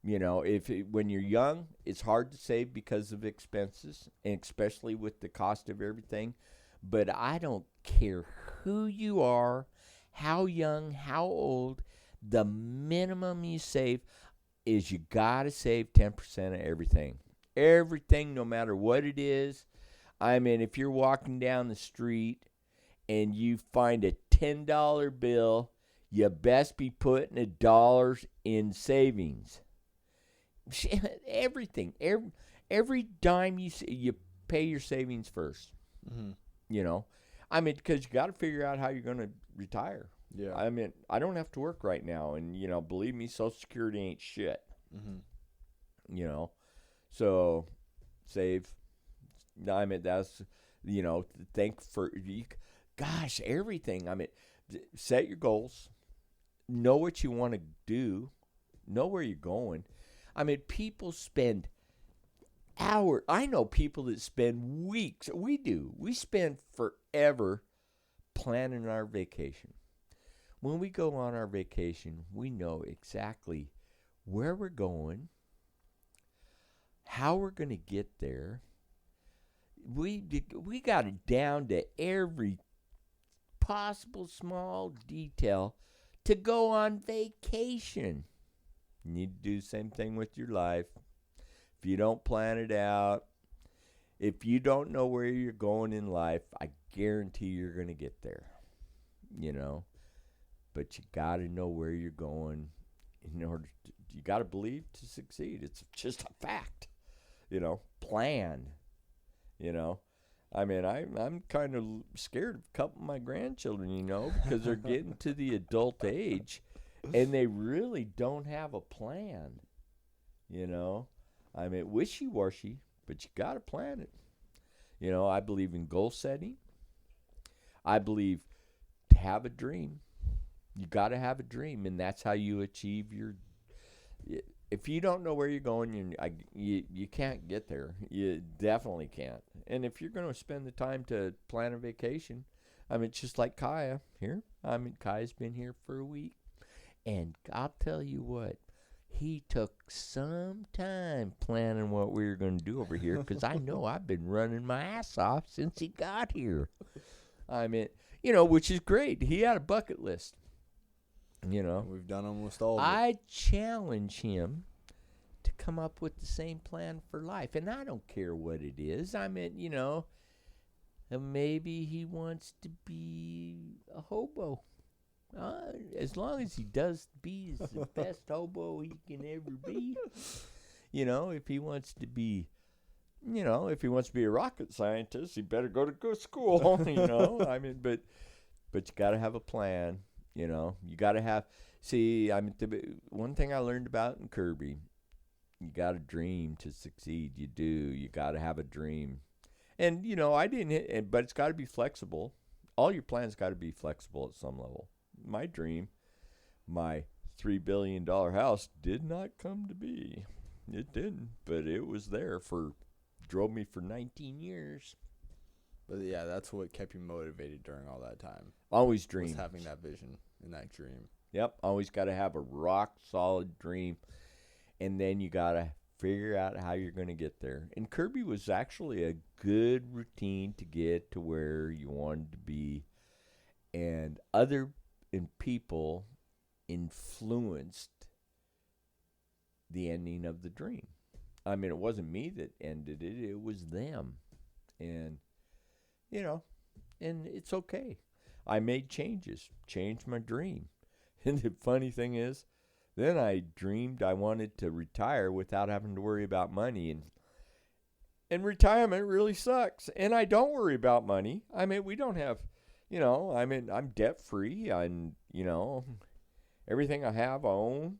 When you're young, it's hard to save because of expenses, and especially with the cost of everything. But I don't care who you are, how young, how old, the minimum you save is you got to save 10% of everything. Everything, no matter what it is. I mean, if you're walking down the street and you find a $10 bill, you best be putting $1 in savings. Everything, every dime you pay your savings first. I mean, because you got to figure out how you're going to retire. Yeah. I mean, I don't have to work right now, and believe me, Social Security ain't shit. So save. I mean, that's think for gosh, everything. I mean, set your goals, know what you want to do, know where you're going. I mean, people spend hours. I know people that spend weeks. We do. We spend forever planning our vacation. When we go on our vacation, we know exactly where we're going, how we're going to get there. We got it down to every possible small detail to go on vacation. You need to do the same thing with your life. If you don't plan it out, if you don't know where you're going in life, I guarantee you're going to get there. But you got to know where you're going in order to, you got to believe to succeed. It's just a fact. Plan. I mean, I'm kind of scared of a couple of my grandchildren, because they're getting to the adult age and they really don't have a plan. I mean, wishy-washy, but you got to plan it. I believe in goal setting. I believe to have a dream. You got to have a dream, and that's how you achieve your. If you don't know where you're going, you can't get there. You definitely can't. And if you're going to spend the time to plan a vacation, I mean, it's just like Kaya here. I mean, Kaya's been here for a week, and I'll tell you what, he took some time planning what we were going to do over here, because I know I've been running my ass off since he got here. I mean, which is great. He had a bucket list. We've done almost all of it. I challenge him to come up with the same plan for life. And I don't care what it is. I mean, maybe he wants to be a hobo. As long as he does be the best hobo he can ever be. If he wants to be, if he wants to be a rocket scientist, he better go to school, I mean, but you got to have a plan. You got to have, one thing I learned about in Kirby, you got to dream to succeed. You do. You got to have a dream. And, I didn't, but it's got to be flexible. All your plans got to be flexible at some level. My dream, my $3 billion house did not come to be. It didn't, but it was there drove me for 19 years. But yeah, that's what kept you motivated during all that time. Always dream. Was having that vision and that dream. Yep, always got to have a rock solid dream, and then you got to figure out how you're going to get there. And Kirby was actually a good routine to get to where you wanted to be, and people influenced the ending of the dream. I mean, it wasn't me that ended it; it was them, and. And it's okay. I made changes, changed my dream. And the funny thing is, then I dreamed I wanted to retire without having to worry about money. And retirement really sucks. And I don't worry about money. I mean, we don't have, I'm debt free. I'm, everything I have, I own.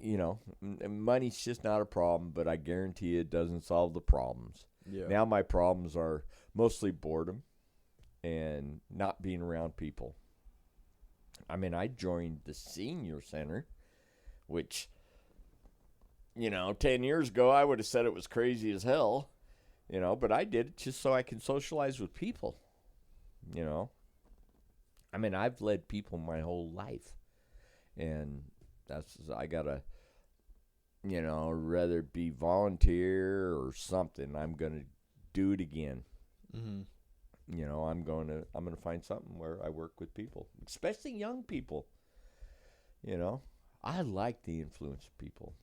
you know, money's just not a problem, but I guarantee it doesn't solve the problems. Yeah. Now my problems are mostly boredom and not being around people. I mean, I joined the senior center, which, 10 years ago I would have said it was crazy as hell, but I did it just so I can socialize with people, I mean, I've led people my whole life, and I gotta, rather be volunteer or something, I'm going to do it again. Mm-hmm. I'm going to find something where I work with people, especially young people. I like the influence of people,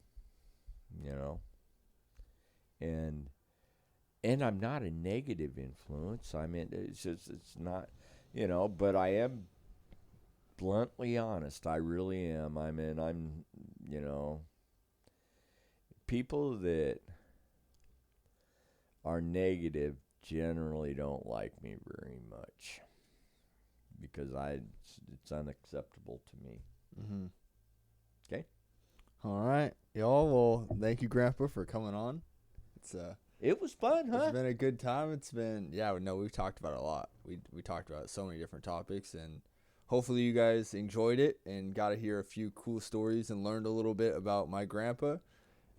and I'm not a negative influence. I mean, it's not, but I am bluntly honest. I really am. I mean, I'm, people that are negative generally don't like me very much because it's unacceptable to me. Mm-hmm. Okay. All right, y'all. Well, thank you, Grandpa, for coming on. It was fun, huh? It's been a good time. We've talked about it a lot. We talked about so many different topics, and hopefully you guys enjoyed it and got to hear a few cool stories and learned a little bit about my grandpa.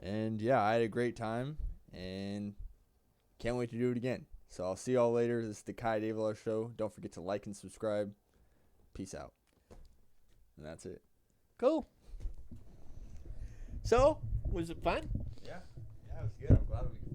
And yeah, I had a great time and can't wait to do it again. So I'll see y'all later. This is the Kai Davilar Show. Don't forget to like and subscribe. Peace out. And that's it. Cool. So, was it fun? Yeah, it was good. I'm glad we